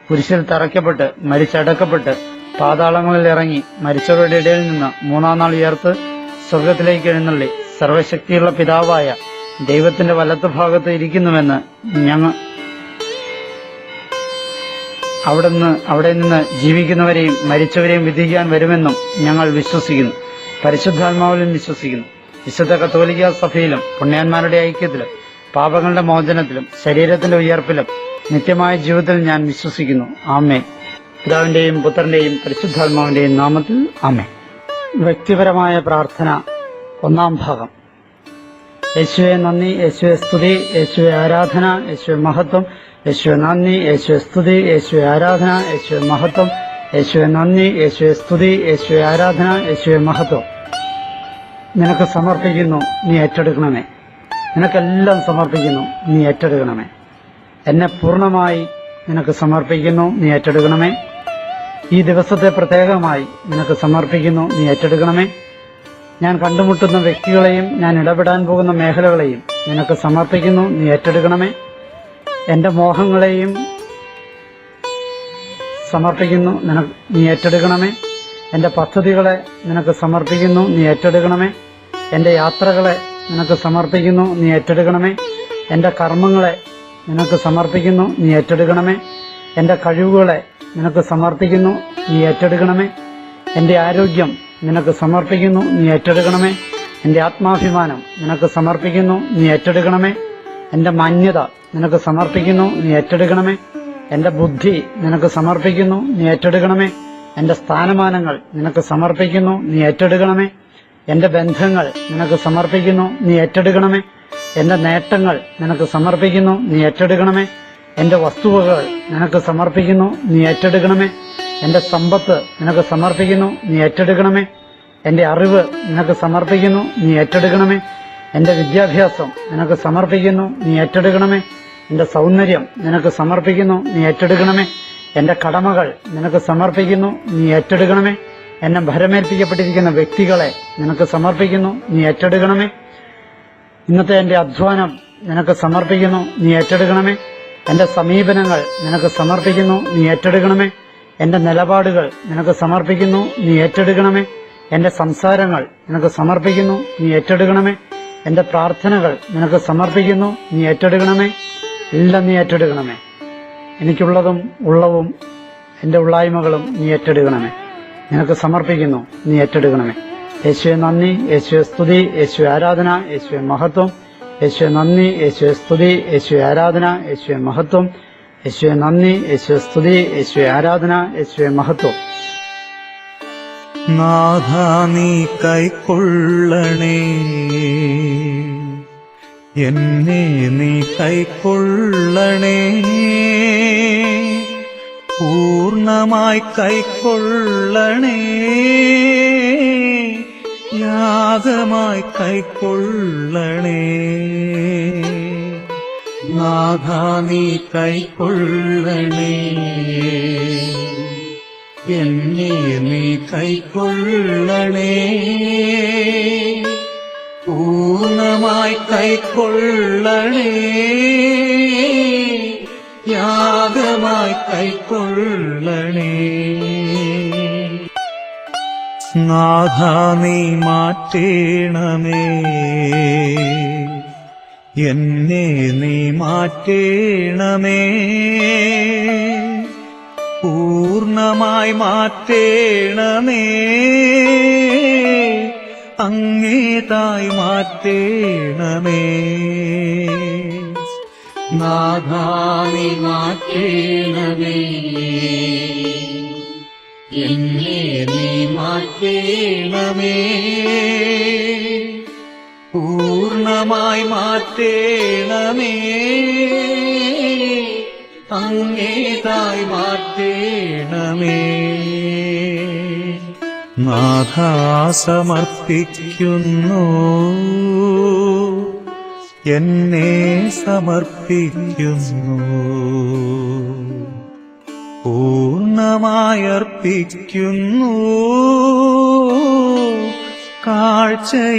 കുരിശിൽ തറയ്ക്കപ്പെട്ട് മരിച്ചടക്കപ്പെട്ട് പാതാളങ്ങളിൽ ഇറങ്ങി മരിച്ചവരുടെ ഇടയിൽ നിന്ന് മൂന്നാം നാൾ ഉയർത്ത് സ്വർഗത്തിലേക്ക് എഴുന്നള്ളി സർവശക്തിയുള്ള പിതാവായ ദൈവത്തിന്റെ വലത്തുഭാഗത്ത് ഇരിക്കുന്നുവെന്ന് ഞങ്ങൾ അവിടെ നിന്ന് ജീവിക്കുന്നവരെയും മരിച്ചവരെയും വിധിക്കാൻ വരുമെന്നും ഞങ്ങൾ വിശ്വസിക്കുന്നു. പരിശുദ്ധാത്മാവിലും വിശ്വസിക്കുന്നു. വിശുദ്ധ കത്തോലിക്ക സഭയിലും പുണ്യാന്മാരുടെ ഐക്യത്തിലും പാപങ്ങളുടെ മോചനത്തിലും ശരീരത്തിന്റെ ഉയർപ്പിലും നിത്യമായ ജീവിതത്തിൽ ഞാൻ വിശ്വസിക്കുന്നു. ആമേ. പിതാവിന്റെയും പുത്രന്റെയും പരിശുദ്ധാത്മാവിന്റെയും നാമത്തിൽ ആമേ. വ്യക്തിപരമായ പ്രാർത്ഥന. ഒന്നാം ഭാഗം. യേശുവെ നന്ദി, യേശുവെ സ്തുതി, യേശുവെ ആരാധന, യേശുവെ മഹത്വം. യേശുവെ നന്ദി, യേശുവെ സ്തുതി, യേശുവെ ആരാധന, യേശുവെ മഹത്വം. യേശുവെ നന്ദി, യേശുവെ സ്തുതി, യേശുവെ ആരാധന, യേശുവെ മഹത്വം. നിനക്ക് സമർപ്പിക്കുന്നു, നീ ഏറ്റെടുക്കണമേ. നിനക്കെല്ലാം സമർപ്പിക്കുന്നു, നീ ഏറ്റെടുക്കണമേ. എന്നെ പൂർണ്ണമായി നിനക്ക് സമർപ്പിക്കുന്നു, നീ ഏറ്റെടുക്കണമേ. ഈ ദിവസത്തെ പ്രത്യേകമായി നിനക്ക് സമർപ്പിക്കുന്നു, നീ ഏറ്റെടുക്കണമേ. ഞാൻ കണ്ടുമുട്ടുന്ന വ്യക്തികളെയും ഞാൻ ഇടപെടാൻ പോകുന്ന മേഖലകളെയും നിനക്ക് സമർപ്പിക്കുന്നു, നീ ഏറ്റെടുക്കണമേ. എന്റെ മോഹങ്ങളെയും സമർപ്പിക്കുന്നു, നീ ഏറ്റെടുക്കണമേ. എന്റെ പദ്ധതികളെ നിനക്ക് സമർപ്പിക്കുന്നു, നീ ഏറ്റെടുക്കണമേ. എന്റെ യാത്രകളെ നിനക്ക് സമർപ്പിക്കുന്നു, നീ ഏറ്റെടുക്കണമേ. എന്റെ കർമ്മങ്ങളെ നിനക്ക് സമർപ്പിക്കുന്നു, നീ ഏറ്റെടുക്കണമേ. എന്റെ കഴിവുകളെ നിനക്ക് സമർപ്പിക്കുന്നു, നീ ഏറ്റെടുക്കണമേ. എന്റെ ആരോഗ്യം നിനക്ക് സമർപ്പിക്കുന്നു, നീ ഏറ്റെടുക്കണമേ. എന്റെ ആത്മാഭിമാനം നിനക്ക് സമർപ്പിക്കുന്നു, നീ ഏറ്റെടുക്കണമേ. എന്റെ മാന്യത നിനക്ക് സമർപ്പിക്കുന്നു, നീ ഏറ്റെടുക്കണമേ. എന്റെ ബുദ്ധി നിനക്ക് സമർപ്പിക്കുന്നു, നീ ഏറ്റെടുക്കണമേ. എന്റെ സ്ഥാനമാനങ്ങൾ നിനക്ക് സമർപ്പിക്കുന്നു, നീ ഏറ്റെടുക്കണമേ. എന്റെ ബന്ധങ്ങൾ നിനക്ക് സമർപ്പിക്കുന്നു, നീ ഏറ്റെടുക്കണമേ. എന്റെ നേട്ടങ്ങൾ നിനക്ക് സമർപ്പിക്കുന്നു, നീ ഏറ്റെടുക്കണമേ. എന്റെ വസ്തുവകൾ നിനക്ക് സമർപ്പിക്കുന്നു, നീ ഏറ്റെടുക്കണമേ. എന്റെ സമ്പത്ത് നിനക്ക് സമർപ്പിക്കുന്നു, നീ ഏറ്റെടുക്കണമേ. എന്റെ അറിവ് നിനക്ക് സമർപ്പിക്കുന്നു, നീ ഏറ്റെടുക്കണമേ. എന്റെ വിദ്യാഭ്യാസം നിനക്ക് സമർപ്പിക്കുന്നു, നീ ഏറ്റെടുക്കണമേ. എന്റെ സൗന്ദര്യം നിനക്ക് സമർപ്പിക്കുന്നു, നീ ഏറ്റെടുക്കണമേ. എന്റെ കടമകൾ നിനക്ക് സമർപ്പിക്കുന്നു, നീ ഏറ്റെടുക്കണമേ. എന്നെ ഭരമേൽപ്പിക്കപ്പെട്ടിരിക്കുന്ന വ്യക്തികളെ നിനക്ക് സമർപ്പിക്കുന്നു, നീ ഏറ്റെടുക്കണമേ. ഇന്നത്തെ എന്റെ അധ്വാനം നിനക്ക് സമർപ്പിക്കുന്നു, നീ ഏറ്റെടുക്കണമേ. എന്റെ സമീപനങ്ങൾ നിനക്ക് സമർപ്പിക്കുന്നു, നീ ഏറ്റെടുക്കണമേ. എന്റെ നിലപാടുകൾ നിനക്ക് സമർപ്പിക്കുന്നു, നീ ഏറ്റെടുക്കണമേ. എന്റെ സംസാരങ്ങൾ നിനക്ക് സമർപ്പിക്കുന്നു, നീ ഏറ്റെടുക്കണമേ. എന്റെ പ്രാർത്ഥനകൾ നിനക്ക് സമർപ്പിക്കുന്നു, നീ ഏറ്റെടുക്കണമേ. എല്ലാം നീ ഏറ്റെടുക്കണമേ. എനിക്കുള്ളതും ഉള്ളവും എന്റെ ഉള്ളായ്മകളും നീ ഏറ്റെടുക്കണമേ. നിനക്ക് സമർപ്പിക്കുന്നു, നീ ഏറ്റെടുക്കണമേ. യേശുവെ നന്ദി, യേശുവെ സ്തുതി, യേശുവെ ആരാധന, യേശുവെ മഹത്വം. യേശുവെ നന്ദി, യേശുവെ സ്തുതി, യേശുവെ ആരാധന, യേശുവെ മഹത്വം. യേശുവെ നന്ദി, യേശുവെ സ്തുതി, യേശുവെ ആരാധന, യേശുവെ മഹത്വം. നാഥാ നീ കൈക്കൊള്ളണേ, എന്നെ നീ കൈക്കൊള്ളണേ, പൂർണ്ണമായി കൈക്കൊള്ളണേ, യാഗമായി കൈക്കൊള്ളണേ. നാഥാ നീ കൈക്കൊള്ളണേ, എന്നെ നീ കൈക്കൊള്ളണേ, പൂർണ്ണമായി കൈക്കൊള്ളണേ, യാഗമായി കൈക്കൊള്ളണേ. നാഥാ നീ മാറ്റേണമേ, എന്നെ നീ മാറ്റേണമേ, പൂർണ്ണമായി മാറ്റേണമേ, അങ്ങേതായി മാറ്റേണമേ. നാഥാ നീ മാറ്റേണമേ, എന്നെ നീ മാറ്റേണമേ, പൂർണ്ണമായി മാറ്റേണമേ, അങ്ങേതായി മാറ്റേണമേ. നാഥാ സമർപ്പിക്കുന്നു, എന്നെ സമർപ്പിക്കുന്നു, പൂർണ്ണമായർപ്പിക്കുന്നു, കാഴ്ചയായർപ്പിക്കുന്നു.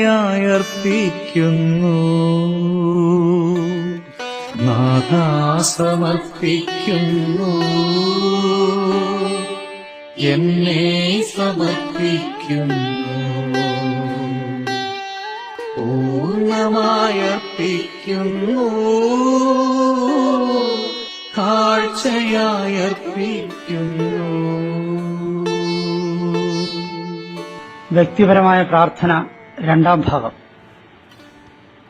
നാഥാ സമർപ്പിക്കുന്നു, എന്നെ സമർപ്പിക്കുന്നു, പൂർണ്ണമായർപ്പിക്കുന്നു, കാഴ്ചയായർപ്പിക്കുന്നു. വ്യക്തിപരമായ പ്രാർത്ഥന രണ്ടാം ഭാഗം.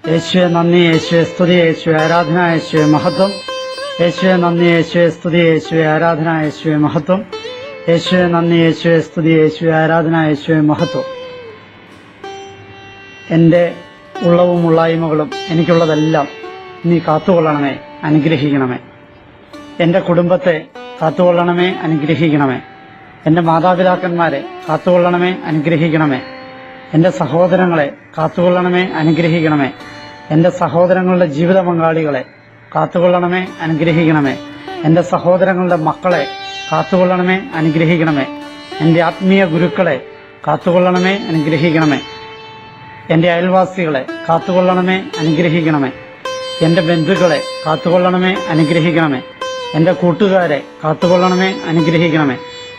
യേശുവെ നന്ദി, യേശുവെ സ്തുതി, യേശുവെ ആരാധന, യേശുവെ മഹത്വം. യേശുവെ നന്ദി, യേശുവെ സ്തുതി, യേശുവെ ആരാധന, യേശുവെ മഹത്വം. യേശുവെ നന്ദി, യേശുവെ സ്തുതി, യേശുവെ ആരാധന, യേശുവെ മഹത്വം. എന്റെ ഉള്ളവും ഉള്ളായ്മകളും എനിക്കുള്ളതെല്ലാം നീ കാത്തുകൊള്ളണമേ, അനുഗ്രഹിക്കണമേ. എന്റെ കുടുംബത്തെ കാത്തുകൊള്ളണമേ, അനുഗ്രഹിക്കണമേ. എന്റെ മാതാപിതാക്കന്മാരെ കാത്തുകൊള്ളണമേ, അനുഗ്രഹിക്കണമേ. എന്റെ സഹോദരങ്ങളെ കാത്തുകൊള്ളണമേ, അനുഗ്രഹിക്കണമേ. എന്റെ സഹോദരങ്ങളുടെ ജീവിത പങ്കാളികളെ കാത്തുകൊള്ളണമേ, അനുഗ്രഹിക്കണമേ. എന്റെ സഹോദരങ്ങളുടെ മക്കളെ കാത്തുകൊള്ളണമേ, അനുഗ്രഹിക്കണമേ. എന്റെ ആത്മീയ ഗുരുക്കളെ കാത്തുകൊള്ളണമേ, അനുഗ്രഹിക്കണമേ. എന്റെ അയൽവാസികളെ കാത്തുകൊള്ളണമേ, അനുഗ്രഹിക്കണമേ. എന്റെ ബന്ധുക്കളെ കാത്തുകൊള്ളണമേ, അനുഗ്രഹിക്കണമേ. എന്റെ കൂട്ടുകാരെ കാത്തുകൊള്ളണമേ, അനുഗ്രഹിക്കണമേ.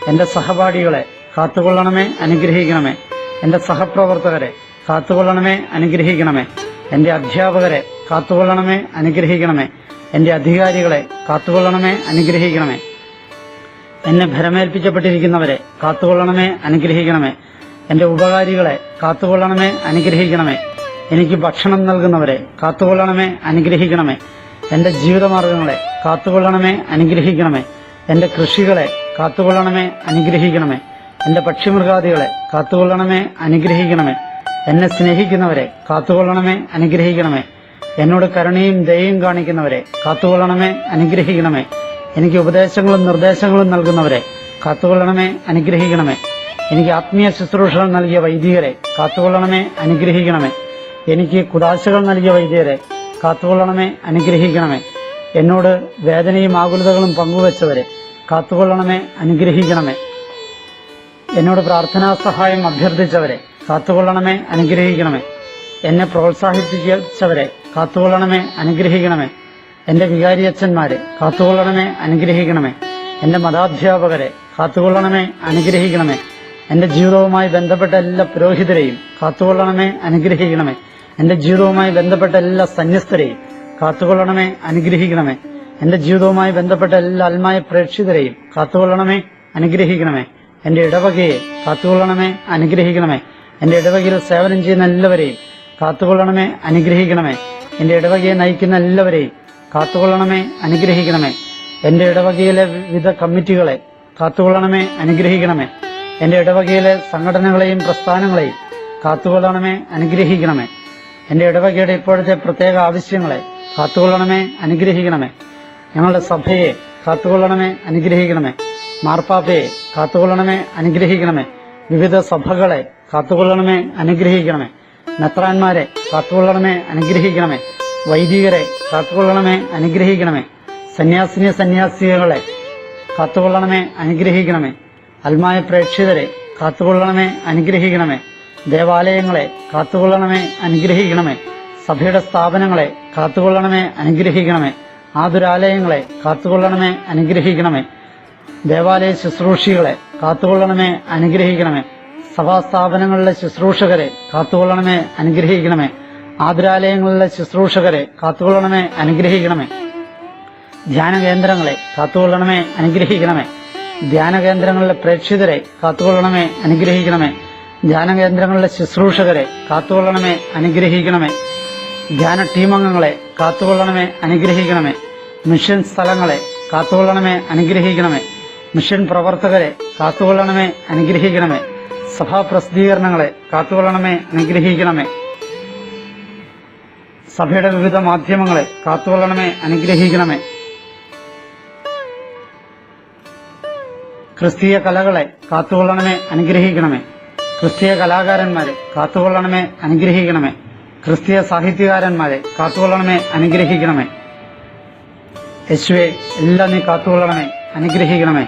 എന്റെ സഹപാഠികളെ കാത്തുകൊള്ളണമേ, അനുഗ്രഹിക്കണമേ. എന്റെ സഹപ്രവർത്തകരെ കാത്തുകൊള്ളണമേ, അനുഗ്രഹിക്കണമേ. എന്റെ അധ്യാപകരെ കാത്തുകൊള്ളണമേ, അനുഗ്രഹിക്കണമേ. എന്റെ അധികാരികളെ കാത്തുകൊള്ളണമേ, അനുഗ്രഹിക്കണമേ. എന്നെ ഭരമേൽപ്പിക്കപ്പെട്ടിരിക്കുന്നവരെ കാത്തുകൊള്ളണമേ, അനുഗ്രഹിക്കണമേ. എന്റെ ഉപകാരികളെ കാത്തുകൊള്ളണമേ, അനുഗ്രഹിക്കണമേ. എനിക്ക് ഭക്ഷണം നൽകുന്നവരെ കാത്തുകൊള്ളണമേ, അനുഗ്രഹിക്കണമേ. എന്റെ ജീവിതമാർഗങ്ങളെ കാത്തുകൊള്ളണമേ, അനുഗ്രഹിക്കണമേ. എന്റെ കൃഷികളെ കാത്തുകൊള്ളണമേ, അനുഗ്രഹിക്കണമേ. എന്റെ പക്ഷിമൃഗാദികളെ കാത്തുകൊള്ളണമേ, അനുഗ്രഹിക്കണമേ. എന്നെ സ്നേഹിക്കുന്നവരെ കാത്തുകൊള്ളണമേ, അനുഗ്രഹിക്കണമേ. എന്നോട് കരുണയും ദയയും കാണിക്കുന്നവരെ കാത്തുകൊള്ളണമേ, അനുഗ്രഹിക്കണമേ. എനിക്ക് ഉപദേശങ്ങളും നിർദ്ദേശങ്ങളും നൽകുന്നവരെ കാത്തുകൊള്ളണമേ, അനുഗ്രഹിക്കണമേ. എനിക്ക് ആത്മീയ ശുശ്രൂഷകൾ നൽകിയ വൈദികരെ കാത്തുകൊള്ളണമേ, അനുഗ്രഹിക്കണമേ. എനിക്ക് കുദാശകൾ നൽകിയ വൈദികരെ കാത്തുകൊള്ളണമേ, അനുഗ്രഹിക്കണമേ. എന്നോട് വേദനയും ആകുലതകളും പങ്കുവച്ചവരെ കാത്തുകൊള്ളണമേ, അനുഗ്രഹിക്കണമേ. എന്നോട് പ്രാർത്ഥനാ സഹായം അഭ്യർത്ഥിച്ചവരെ കാത്തുകൊള്ളണമേ, അനുഗ്രഹിക്കണമേ. എന്നെ പ്രോത്സാഹിപ്പിച്ചവരെ കാത്തുകൊള്ളണമേ, അനുഗ്രഹിക്കണമേ. എന്റെ വികാരിയച്ഛന്മാരെ കാത്തുകൊള്ളണമേ, അനുഗ്രഹിക്കണമേ. എന്റെ മതാധ്യാപകരെ കാത്തുകൊള്ളണമേ, അനുഗ്രഹിക്കണമേ. എന്റെ ജീവിതവുമായി ബന്ധപ്പെട്ട എല്ലാ പുരോഹിതരെയും കാത്തുകൊള്ളണമേ, അനുഗ്രഹിക്കണമേ. എന്റെ ജീവിതവുമായി ബന്ധപ്പെട്ട എല്ലാ സന്യസ്തരെയും കാത്തുകൊള്ളണമേ, അനുഗ്രഹിക്കണമേ. എന്റെ ജീവിതവുമായി ബന്ധപ്പെട്ട എല്ലാ ആത്മായ പ്രേക്ഷിതരെയും കാത്തുകൊള്ളണമേ, അനുഗ്രഹിക്കണമേ. എന്റെ ഇടവകയെ കാത്തുകൊള്ളണമേ, അനുഗ്രഹിക്കണമേ. എന്റെ ഇടവകയിൽ സേവനം ചെയ്യുന്ന എല്ലാവരെയും കാത്തുകൊള്ളണമേ, അനുഗ്രഹിക്കണമേ. എന്റെ ഇടവകയെ നയിക്കുന്ന എല്ലാവരെയും കാത്തുകൊള്ളണമേ, അനുഗ്രഹിക്കണമേ. എന്റെ ഇടവകയിലെ വിവിധ കമ്മിറ്റികളെ കാത്തുകൊള്ളണമേ, അനുഗ്രഹിക്കണമേ. എന്റെ ഇടവകയിലെ സംഘടനകളെയും പ്രസ്ഥാനങ്ങളെയും കാത്തുകൊള്ളണമേ, അനുഗ്രഹിക്കണമേ. എന്റെ ഇടവകയുടെ ഇപ്പോഴത്തെ പ്രത്യേക ആവശ്യങ്ങളെ കാത്തുകൊള്ളണമേ, അനുഗ്രഹിക്കണമേ. ഞങ്ങളുടെ സഭയെ കാത്തുകൊള്ളണമേ, അനുഗ്രഹിക്കണമേ. മാർപ്പാപ്പയെ കാത്തുകൊള്ളണമേ, അനുഗ്രഹിക്കണമേ. വിവിധ സഭകളെ കാത്തുകൊള്ളണമേ, അനുഗ്രഹിക്കണമേ. മെത്രാന്മാരെ കാത്തുകൊള്ളണമേ, അനുഗ്രഹിക്കണമേ. വൈദികരെ കാത്തുകൊള്ളണമേ, അനുഗ്രഹിക്കണമേ. സന്യാസിനികളെ കാത്തുകൊള്ളണമേ, അനുഗ്രഹിക്കണമേ. ആത്മായ പ്രേക്ഷിതരെ കാത്തുകൊള്ളണമേ, അനുഗ്രഹിക്കണമേ. ദേവാലയങ്ങളെ കാത്തുകൊള്ളണമേ, അനുഗ്രഹിക്കണമേ. സഭയുടെ സ്ഥാപനങ്ങളെ കാത്തുകൊള്ളണമേ, അനുഗ്രഹിക്കണമേ. ആതുരാലയങ്ങളെ കാത്തുകൊള്ളണമേ, അനുഗ്രഹിക്കണമേ. ദേവാലയ ശുശ്രൂഷികളെ കാത്തുകൊള്ളണമേ, അനുഗ്രഹിക്കണമേ. സഭാസ്ഥാപനങ്ങളിലെ ശുശ്രൂഷകരെ കാത്തുകൊള്ളണമേ, അനുഗ്രഹിക്കണമേ. ആതുരാലയങ്ങളിലെ ശുശ്രൂഷകരെ കാത്തുകൊള്ളണമേ, അനുഗ്രഹിക്കണമേ. ധ്യാന കേന്ദ്രങ്ങളെ കാത്തുകൊള്ളണമേ, അനുഗ്രഹിക്കണമേ. ധ്യാന കേന്ദ്രങ്ങളിലെ പ്രേക്ഷിതരെ കാത്തുകൊള്ളണമേ, അനുഗ്രഹിക്കണമേ. ധ്യാന കേന്ദ്രങ്ങളിലെ ശുശ്രൂഷകരെ കാത്തുകൊള്ളണമേ, അനുഗ്രഹിക്കണമേ. ധ്യാന ടീമംഗങ്ങളെ കാത്തുകൊള്ളണമേ, അനുഗ്രഹിക്കണമേ. മിഷൻ സ്ഥലങ്ങളെ കാത്തുകൊള്ളണമേ, അനുഗ്രഹിക്കണമേ. മിഷൻ പ്രവർത്തകരെ കാത്തുകൊള്ളണമേ, അനുഗ്രഹിക്കണമേ. സഭാ പ്രസിദ്ധീകരണങ്ങളെ കാത്തുകൊള്ളണമേ, അനുഗ്രഹിക്കണമേ. സഭയുടെ വിവിധ മാധ്യമങ്ങളെ കാത്തുകൊള്ളണമേ, അനുഗ്രഹിക്കണമേ. ക്രിസ്തീയ കലകളെ കാത്തുകൊള്ളണമേ, അനുഗ്രഹിക്കണമേ. ക്രിസ്തീയ കലാകാരന്മാരെ കാത്തുകൊള്ളണമേ, അനുഗ്രഹിക്കണമേ. ക്രിസ്തീയ സാഹിത്യകാരന്മാരെ കാത്തുകൊള്ളണമേ, അനുഗ്രഹിക്കണമേ. യേശുവെ എല്ലാം നീ കാത്തുകൊള്ളണമേ, അനുഗ്രഹിക്കണമേ.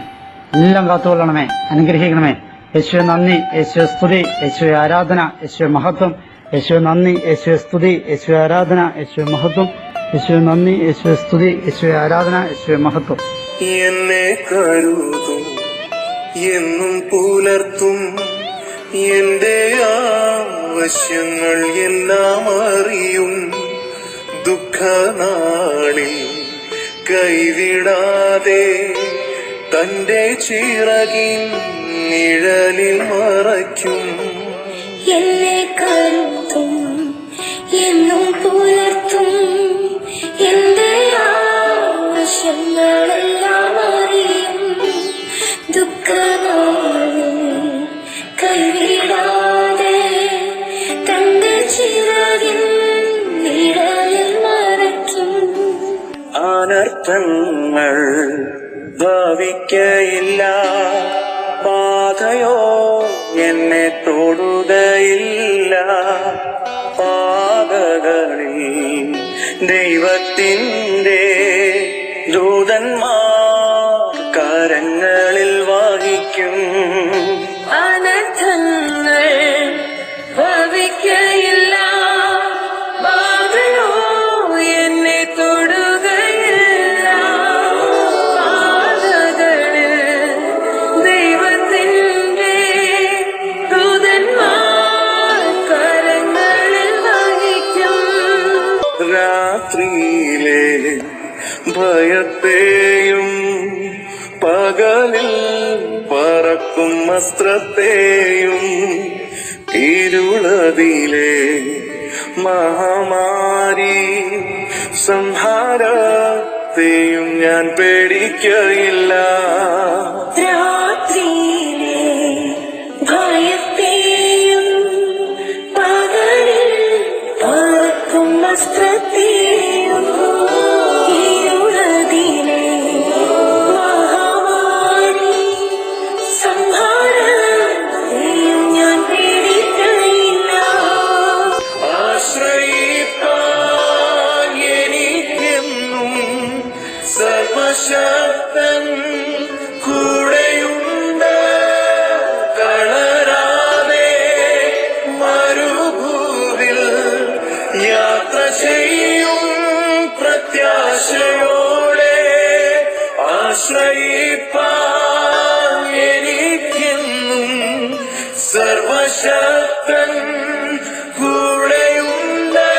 എല്ലാം കാത്തുകൊള്ളണമേ, അനുഗ്രഹിക്കണമേ. യേശുവെ നന്ദി, യേശുവെ സ്തുതി, യേശുവെ ആരാധന, യേശുവെ മഹത്വം. യേശുവെ നന്ദി, യേശുവെ സ്തുതി, യേശുവെ ആരാധന, യേശുവെ മഹത്വം. യേശുവെ നന്ദി, യേശുവെ സ്തുതി, യേശുവെ ആരാധന, യേശുവെ മഹത്വം. എന്നെ കരുതും, എന്നും പുലർത്തും, എന്റെ ആവശ്യങ്ങൾ എല്ലാം അറിയും. ദുഃഖനാളിൽ കൈവിടാതെ തന്റെ ചിറകിൻ നിഴലിൽ മറയ്ക്കും. എന്നെ കരുത്തും എന്നും പുലർത്തും എന്റെ ആവശ്യങ്ങളെല്ലാം അറിയും. ദുഃഖനാളിൽ കൈവിടാതെ തന്റെ ചിറകിൻ നിഴലിൽ മറയ്ക്കും. അനർത്ഥങ്ങൾ ഭാവിക്കയില്ല, പാതയോ എന്നെ തൊടുകയില്ല. പാതകളിൽ ദൈവത്തിൻ്റെ ദൂതന്മാർ കരങ്ങളിൽ വഹിക്കും. അനർത്ഥങ്ങൾ ഭവിക്കയില്ല, ബാധയോ എന്നെ തൊടുകയില്ല. പാതകളിൽ ദൈവത്തിൻ്റെ ദൂതന്മാർ കരങ്ങളിൽ വഹിക്കും. രാത്രിയിലെ ഭയത്തെയും പകലിൽ പറക്കും വസ്ത്രത്തെയും ഇരുളതിലെ മഹാമാരി സംഹാരത്തെയും ഞാൻ പേടിക്കയില്ല. രാത്രിയിലെ ഭയത്തെയും പകലിൽ പറക്കും വസ്ത്രത്തെയും ഇരുളതിലെ മഹാമാരി സംഹാരത്തെയും സർവശക്തൻ കൂടെയുണ്ട്. തളരാതെ മരുഭൂവിൽ യാത്ര ചെയ്യും പ്രത്യാശയോടെ ആശ്രയിപ്പാൻ എനിക്കെന്നും സർവശക്തൻ കൂടെയുണ്ട്.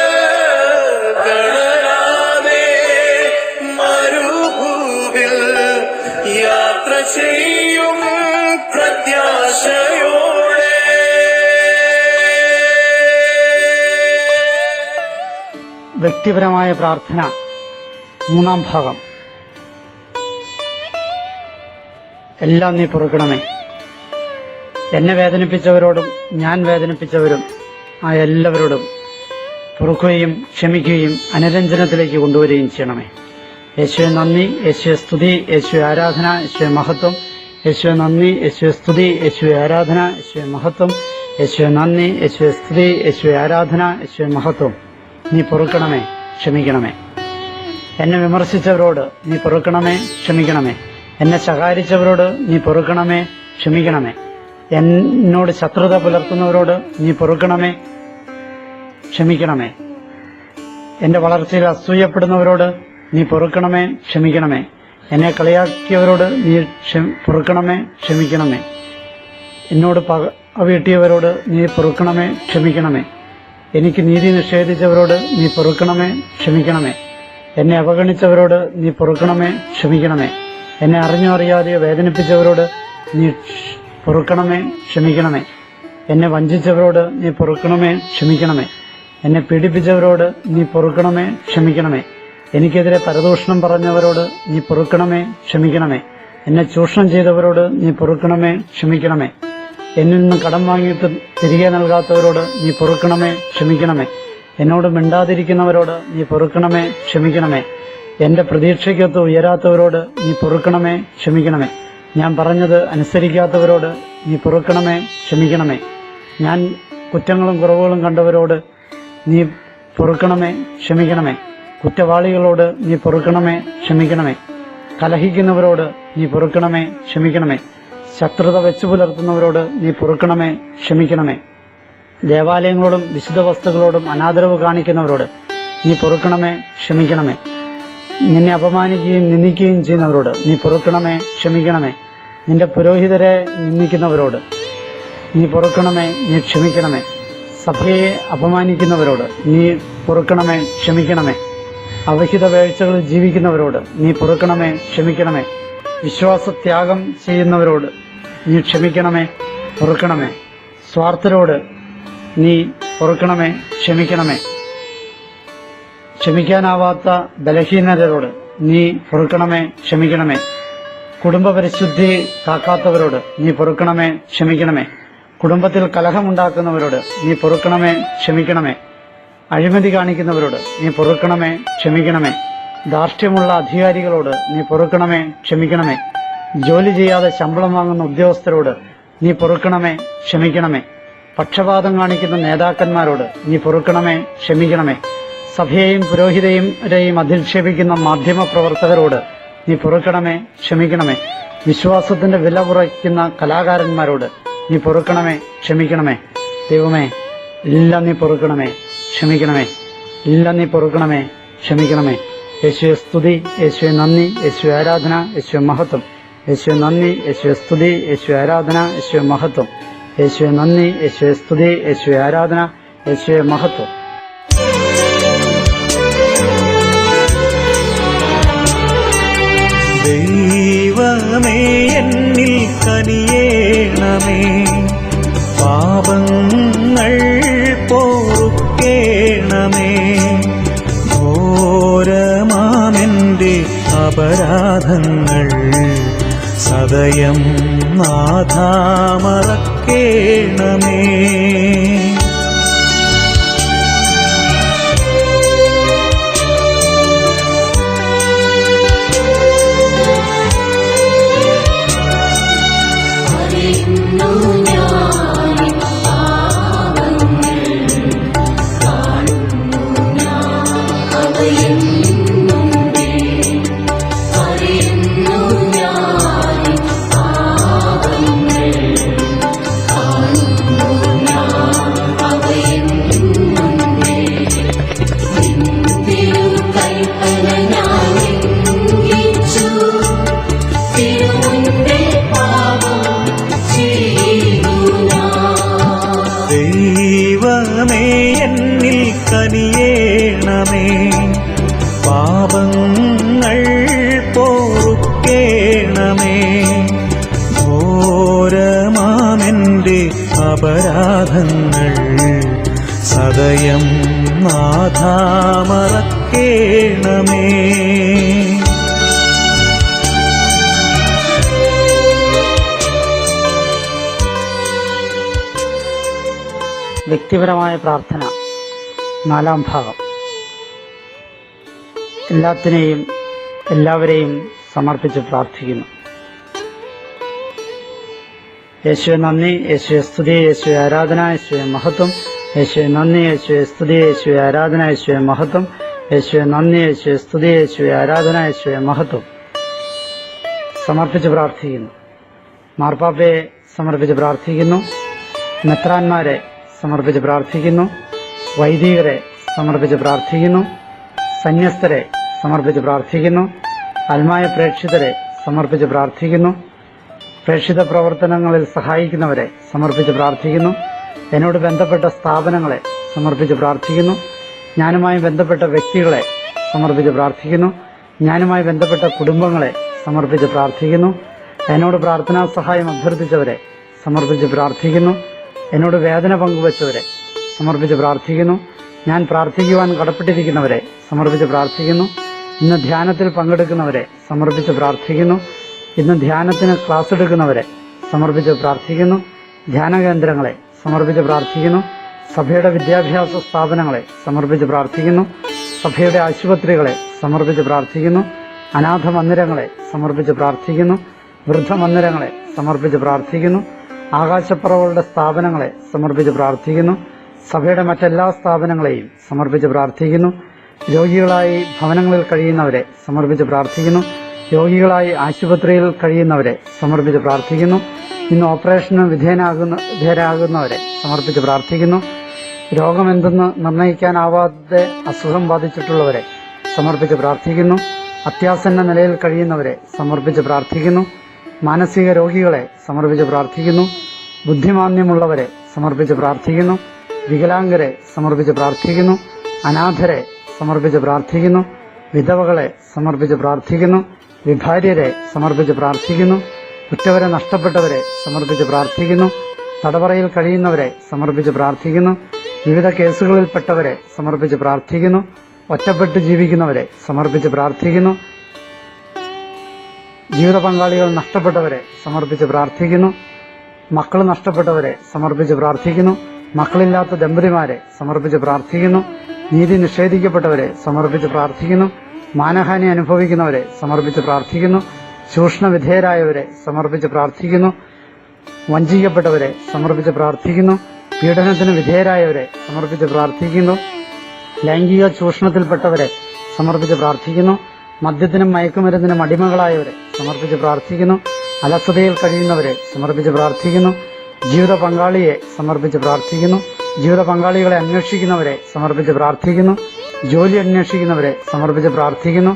തളരാതെ മരുഭൂവിൽ യാത്ര ചെയ്യും പ്രത്യാശയോടെ. വ്യക്തിപരമായ പ്രാർത്ഥന മൂന്നാം ഭാഗം. എല്ലാം നീ പൊറുക്കണമേ. എന്നെ വേദനിപ്പിച്ചവരോടും ഞാൻ വേദനിപ്പിച്ചവരും ആ എല്ലാവരോടും പൊറുക്കുകയും ക്ഷമിക്കുകയും അനുരഞ്ജനത്തിലേക്ക് കൊണ്ടുവരികയും ചെയ്യണമേ. യേശുവെ നന്ദി, യേശുവെ സ്തുതി, യേശുവെ ആരാധന, യേശുവെ മഹത്വം. യേശുവെ നന്ദി, യേശുവെ സ്തുതി, യേശുവെ ആരാധന, യേശുവെ മഹത്വം. യേശുവെ നന്ദി, യേശുവെ സ്തുതി, യേശുവെ ആരാധന, യേശുവെ മഹത്വം. നീ പൊറുക്കണമേ, ക്ഷമിക്കണമേ. എന്നെ വിമർശിച്ചവരോട് നീ പൊറുക്കണമേ, ക്ഷമിക്കണമേ. എന്നെ ശകാരിച്ചവരോട് നീ പൊറുക്കണമേ, ക്ഷമിക്കണമേ. എന്നോട് ശത്രുത പുലർത്തുന്നവരോട് നീ പൊറുക്കണമേ, ക്ഷമിക്കണമേ. എന്റെ വളർച്ചയിൽ അസൂയപ്പെടുന്നവരോട് നീ പൊറുക്കണമേ, ക്ഷമിക്കണമേ. എന്നെ കളിയാക്കിയവരോട് നീ പൊറുക്കണമേ, ക്ഷമിക്കണമേ. എന്നോട് പക വീട്ടിയവരോട് നീ പൊറുക്കണമേ, ക്ഷമിക്കണമേ. എനിക്ക് നീതി നിഷേധിച്ചവരോട് നീ പൊറുക്കണമേ, ക്ഷമിക്കണമേ. എന്നെ അവഗണിച്ചവരോട് നീ പൊറുക്കണമേ, ക്ഷമിക്കണമേ. എന്നെ അറിഞ്ഞോ അറിയാതെയോ വേദനിപ്പിച്ചവരോട് നീ പൊറുക്കണമേ, ക്ഷമിക്കണമേ. എന്നെ വഞ്ചിച്ചവരോട് നീ പൊറുക്കണമേ, ക്ഷമിക്കണമേ. എന്നെ പീഡിപ്പിച്ചവരോട് നീ പൊറുക്കണമേ, ക്ഷമിക്കണമേ. എനിക്കെതിരെ പരദൂഷണം പറഞ്ഞവരോട് നീ പൊറുക്കണമേ, ക്ഷമിക്കണമേ. എന്നെ ചൂഷണം ചെയ്തവരോട് നീ പൊറുക്കണമേ, ക്ഷമിക്കണമേ. എന്നിൽ നിന്ന് കടം വാങ്ങിയിട്ട് തിരികെ നൽകാത്തവരോട് നീ പൊറുക്കണമേ, ക്ഷമിക്കണമേ. എന്നോട് മിണ്ടാതിരിക്കുന്നവരോട് നീ പൊറുക്കണമേ, ക്ഷമിക്കണമേ. എന്റെ പ്രതീക്ഷയ്ക്കൊത്ത് ഉയരാത്തവരോട് നീ പൊറുക്കണമേ, ക്ഷമിക്കണമേ. ഞാൻ പറഞ്ഞത് അനുസരിക്കാത്തവരോട് നീ പൊറുക്കണമേ, ക്ഷമിക്കണമേ. ഞാൻ കുറ്റങ്ങളും കുറവുകളും കണ്ടവരോട് നീ പൊറുക്കണമേ, ക്ഷമിക്കണമേ. കുറ്റവാളികളോട് നീ പൊറുക്കണമേ, ക്ഷമിക്കണമേ. കലഹിക്കുന്നവരോട് നീ പൊറുക്കണമേ, ക്ഷമിക്കണമേ. ശത്രുത വെച്ചു പുലർത്തുന്നവരോട് നീ പൊറുക്കണമേ, ക്ഷമിക്കണമേ. ദേവാലയങ്ങളോടും വിശുദ്ധ വസ്തുക്കളോടും അനാദരവ് കാണിക്കുന്നവരോട് നീ പൊറുക്കണമേ, ക്ഷമിക്കണമേ. നിന്നെ അപമാനിക്കുകയും നിന്ദിക്കുകയും ചെയ്യുന്നവരോട് നീ പൊറുക്കണമേ, ക്ഷമിക്കണമേ. നിന്റെ പുരോഹിതരെ നിന്ദിക്കുന്നവരോട് നീ പൊറുക്കണമേ, നീ ക്ഷമിക്കണമേ. സഭയെ അപമാനിക്കുന്നവരോട് നീ പൊറുക്കണമേ, ക്ഷമിക്കണമേ. അവഹിത വീഴ്ചകളിൽ ജീവിക്കുന്നവരോട് നീ പൊറുക്കണമേ, ക്ഷമിക്കണമേ. വിശ്വാസത്യാഗം ചെയ്യുന്നവരോട് നീ ക്ഷമിക്കണമേ, പൊറുക്കണമേ. സ്വാർത്ഥരോട് നീ പൊറുക്കണമേ, ക്ഷമിക്കണമേ. ക്ഷമിക്കാനാവാത്ത ബലഹീനരോട് നീ പൊറുക്കണമേ, ക്ഷമിക്കണമേ. കുടുംബപരിശുദ്ധി കാക്കാത്തവരോട് നീ പൊറുക്കണമേ, ക്ഷമിക്കണമേ. കുടുംബത്തിൽ കലഹമുണ്ടാക്കുന്നവരോട് നീ പൊറുക്കണമേ, ക്ഷമിക്കണമേ. അഴിമതി കാണിക്കുന്നവരോട് നീ പൊറുക്കണമേ, ക്ഷമിക്കണമേ. ധാർഷ്ട്യമുള്ള അധികാരികളോട് നീ പൊറുക്കണമേ, ക്ഷമിക്കണമേ. ജോലി ചെയ്യാതെ ശമ്പളം വാങ്ങുന്ന ഉദ്യോഗസ്ഥരോട് നീ പൊറുക്കണമേ, ക്ഷമിക്കണമേ. പക്ഷപാതം കാണിക്കുന്ന നേതാക്കന്മാരോട് നീ പൊറുക്കണമേ, ക്ഷമിക്കണമേ. സഭയെയും പുരോഹിതരെയും അധിക്ഷേപിക്കുന്ന മാധ്യമ പ്രവർത്തകരോട് നീ പൊറുക്കണമേ, ക്ഷമിക്കണമേ. വിശ്വാസത്തിന്റെ വില കുറയ്ക്കുന്ന കലാകാരന്മാരോട് നീ പൊറുക്കണമേ, ക്ഷമിക്കണമേ. ദൈവമേ, എല്ലാം നീ പൊറുക്കണമേ, ക്ഷമിക്കണമേ. എല്ലാം നീ പൊറുക്കണമേ, ക്ഷമിക്കണമേ. യേശുവെ സ്തുതി, യേശുവെ നന്ദി, യേശുവെ ആരാധന, യേശുവെ മഹത്വം. യേശുവെ നന്ദി, യേശുവെ സ്തുതി, യേശുവെ ആരാധന, യേശുവെ മഹത്വം. യേശുവെ നന്ദി, യേശുവെ സ്തുതി, യേശുവെ ആരാധന, യേശുവെ മഹത്വം. ദൈവമേ എന്നിൽ കനിയേണമേ, പാപങ്ങൾ പൊറുക്കേണമേ. ഘോരമാമെന്റെ അപരാധങ്ങൾ സദയം നാഥാ മറക്കേണമേ. ും അപരാധങ്ങൾ സദയം നാഥാ മറക്കേണമേ. വ്യക്തിപരമായ പ്രാർത്ഥന 4-ാം ഭാഗം. എല്ലാത്തിനെയും എല്ലാവരെയും സമർപ്പിച്ച് പ്രാർത്ഥിക്കുന്നു. യേശുവെ നന്ദി, യേശുവെ സ്തുതി, യേശുവെ ആരാധന, യേശുവെ മഹത്വം. യേശുവെ നന്ദി, യേശുവെ സ്തുതി, യേശുവെ ആരാധന, യേശുവെ മഹത്വം. യേശുവെ നന്ദി, യേശുവെ സ്തുതി, യേശുവെ ആരാധന, യേശുവെ മഹത്വം. സമർപ്പിച്ച് പ്രാർത്ഥിക്കുന്നു. മാർപ്പാപ്പയെ സമർപ്പിച്ച് പ്രാർത്ഥിക്കുന്നു. മെത്രാന്മാരെ സമർപ്പിച്ച് പ്രാർത്ഥിക്കുന്നു. വൈദികരെ സമർപ്പിച്ച് പ്രാർത്ഥിക്കുന്നു. സന്യസ്തരെ സമർപ്പിച്ച് പ്രാർത്ഥിക്കുന്നു. ആത്മായ പ്രേക്ഷിതരെ സമർപ്പിച്ച് പ്രാർത്ഥിക്കുന്നു. പ്രേക്ഷിത പ്രവർത്തനങ്ങളിൽ സഹായിക്കുന്നവരെ സമർപ്പിച്ച് പ്രാർത്ഥിക്കുന്നു. എന്നോട് ബന്ധപ്പെട്ട സ്ഥാപനങ്ങളെ സമർപ്പിച്ച് പ്രാർത്ഥിക്കുന്നു. ഞാനുമായി ബന്ധപ്പെട്ട വ്യക്തികളെ സമർപ്പിച്ച് പ്രാർത്ഥിക്കുന്നു. ഞാനുമായി ബന്ധപ്പെട്ട കുടുംബങ്ങളെ സമർപ്പിച്ച് പ്രാർത്ഥിക്കുന്നു. എന്നോട് പ്രാർത്ഥനാ സഹായം അഭ്യർത്ഥിച്ചവരെ സമർപ്പിച്ച് പ്രാർത്ഥിക്കുന്നു. എന്നോട് വേദന പങ്കുവച്ചവരെ സമർപ്പിച്ച് പ്രാർത്ഥിക്കുന്നു. ഞാൻ പ്രാർത്ഥിക്കുവാൻ കടപ്പെട്ടിരിക്കുന്നവരെ സമർപ്പിച്ച് പ്രാർത്ഥിക്കുന്നു. ഇന്ന് ധ്യാനത്തിൽ പങ്കെടുക്കുന്നവരെ സമർപ്പിച്ച് പ്രാർത്ഥിക്കുന്നു. ഇന്ന് ധ്യാനത്തിന് ക്ലാസ് എടുക്കുന്നവരെ സമർപ്പിച്ച് പ്രാർത്ഥിക്കുന്നു. ധ്യാന കേന്ദ്രങ്ങളെ സമർപ്പിച്ച് പ്രാർത്ഥിക്കുന്നു. സഭയുടെ വിദ്യാഭ്യാസ സ്ഥാപനങ്ങളെ സമർപ്പിച്ച് പ്രാർത്ഥിക്കുന്നു. സഭയുടെ ആശുപത്രികളെ സമർപ്പിച്ച് പ്രാർത്ഥിക്കുന്നു. അനാഥ മന്ദിരങ്ങളെ സമർപ്പിച്ച് പ്രാർത്ഥിക്കുന്നു. വൃദ്ധമന്ദിരങ്ങളെ സമർപ്പിച്ച് പ്രാർത്ഥിക്കുന്നു. ആകാശപ്പറവുകളുടെ സ്ഥാപനങ്ങളെ സമർപ്പിച്ച് പ്രാർത്ഥിക്കുന്നു. സഭയുടെ മറ്റെല്ലാ സ്ഥാപനങ്ങളെയും സമർപ്പിച്ച് പ്രാർത്ഥിക്കുന്നു. രോഗികളായി ഭവനങ്ങളിൽ കഴിയുന്നവരെ സമർപ്പിച്ച് പ്രാർത്ഥിക്കുന്നു. രോഗികളായി ആശുപത്രിയിൽ കഴിയുന്നവരെ സമർപ്പിച്ച് പ്രാർത്ഥിക്കുന്നു. ഇന്ന് ഓപ്പറേഷന് വിധേയരാകുന്നവരെ സമർപ്പിച്ച് പ്രാർത്ഥിക്കുന്നു. രോഗമെന്തെന്ന് നിർണ്ണയിക്കാനാവാതെ അസുഖം ബാധിച്ചിട്ടുള്ളവരെ സമർപ്പിച്ച് പ്രാർത്ഥിക്കുന്നു. അത്യാസന്ന നിലയിൽ കഴിയുന്നവരെ സമർപ്പിച്ച് പ്രാർത്ഥിക്കുന്നു. മാനസിക രോഗികളെ സമർപ്പിച്ച് പ്രാർത്ഥിക്കുന്നു. ബുദ്ധിമാന്ദ്യമുള്ളവരെ സമർപ്പിച്ച് പ്രാർത്ഥിക്കുന്നു. വികലാംഗരെ സമർപ്പിച്ച് പ്രാർത്ഥിക്കുന്നു. അനാഥരെ സമർപ്പിച്ച് പ്രാർത്ഥിക്കുന്നു. വിധവകളെ സമർപ്പിച്ച് പ്രാർത്ഥിക്കുന്നു. വിഭാര്യരെ സമർപ്പിച്ച് പ്രാർത്ഥിക്കുന്നു. ഉറ്റവരെ നഷ്ടപ്പെട്ടവരെ സമർപ്പിച്ച് പ്രാർത്ഥിക്കുന്നു. തടവറയിൽ കഴിയുന്നവരെ സമർപ്പിച്ച് പ്രാർത്ഥിക്കുന്നു. വിവിധ കേസുകളിൽപ്പെട്ടവരെ സമർപ്പിച്ച് പ്രാർത്ഥിക്കുന്നു. ഒറ്റപ്പെട്ട് ജീവിക്കുന്നവരെ സമർപ്പിച്ച് പ്രാർത്ഥിക്കുന്നു. ജീവിത പങ്കാളികൾ നഷ്ടപ്പെട്ടവരെ സമർപ്പിച്ച് പ്രാർത്ഥിക്കുന്നു. മക്കൾ നഷ്ടപ്പെട്ടവരെ സമർപ്പിച്ച് പ്രാർത്ഥിക്കുന്നു. മക്കളില്ലാത്ത ദമ്പതിമാരെ സമർപ്പിച്ച് പ്രാർത്ഥിക്കുന്നു. നീതി നിഷേധിക്കപ്പെട്ടവരെ സമർപ്പിച്ച് പ്രാർത്ഥിക്കുന്നു. മാനഹാനി അനുഭവിക്കുന്നവരെ സമർപ്പിച്ച് പ്രാർത്ഥിക്കുന്നു. ചൂഷണ വിധേയരായവരെ സമർപ്പിച്ച് പ്രാർത്ഥിക്കുന്നു. വഞ്ചിക്കപ്പെട്ടവരെ സമർപ്പിച്ച് പ്രാർത്ഥിക്കുന്നു. പീഡനത്തിന് വിധേയരായവരെ സമർപ്പിച്ച് പ്രാർത്ഥിക്കുന്നു. ലൈംഗിക ചൂഷണത്തിൽപ്പെട്ടവരെ സമർപ്പിച്ച് പ്രാർത്ഥിക്കുന്നു. മദ്യത്തിനും മയക്കുമരുന്നിനും അടിമകളായവരെ സമർപ്പിച്ച് പ്രാർത്ഥിക്കുന്നു. അലസതയിൽ കഴിയുന്നവരെ സമർപ്പിച്ച് പ്രാർത്ഥിക്കുന്നു. ജീവിത പങ്കാളിയെ സമർപ്പിച്ച് പ്രാർത്ഥിക്കുന്നു. ജീവിത പങ്കാളികളെ അന്വേഷിക്കുന്നവരെ സമർപ്പിച്ച് പ്രാർത്ഥിക്കുന്നു. ജോലി അന്വേഷിക്കുന്നവരെ സമർപ്പിച്ച് പ്രാർത്ഥിക്കുന്നു.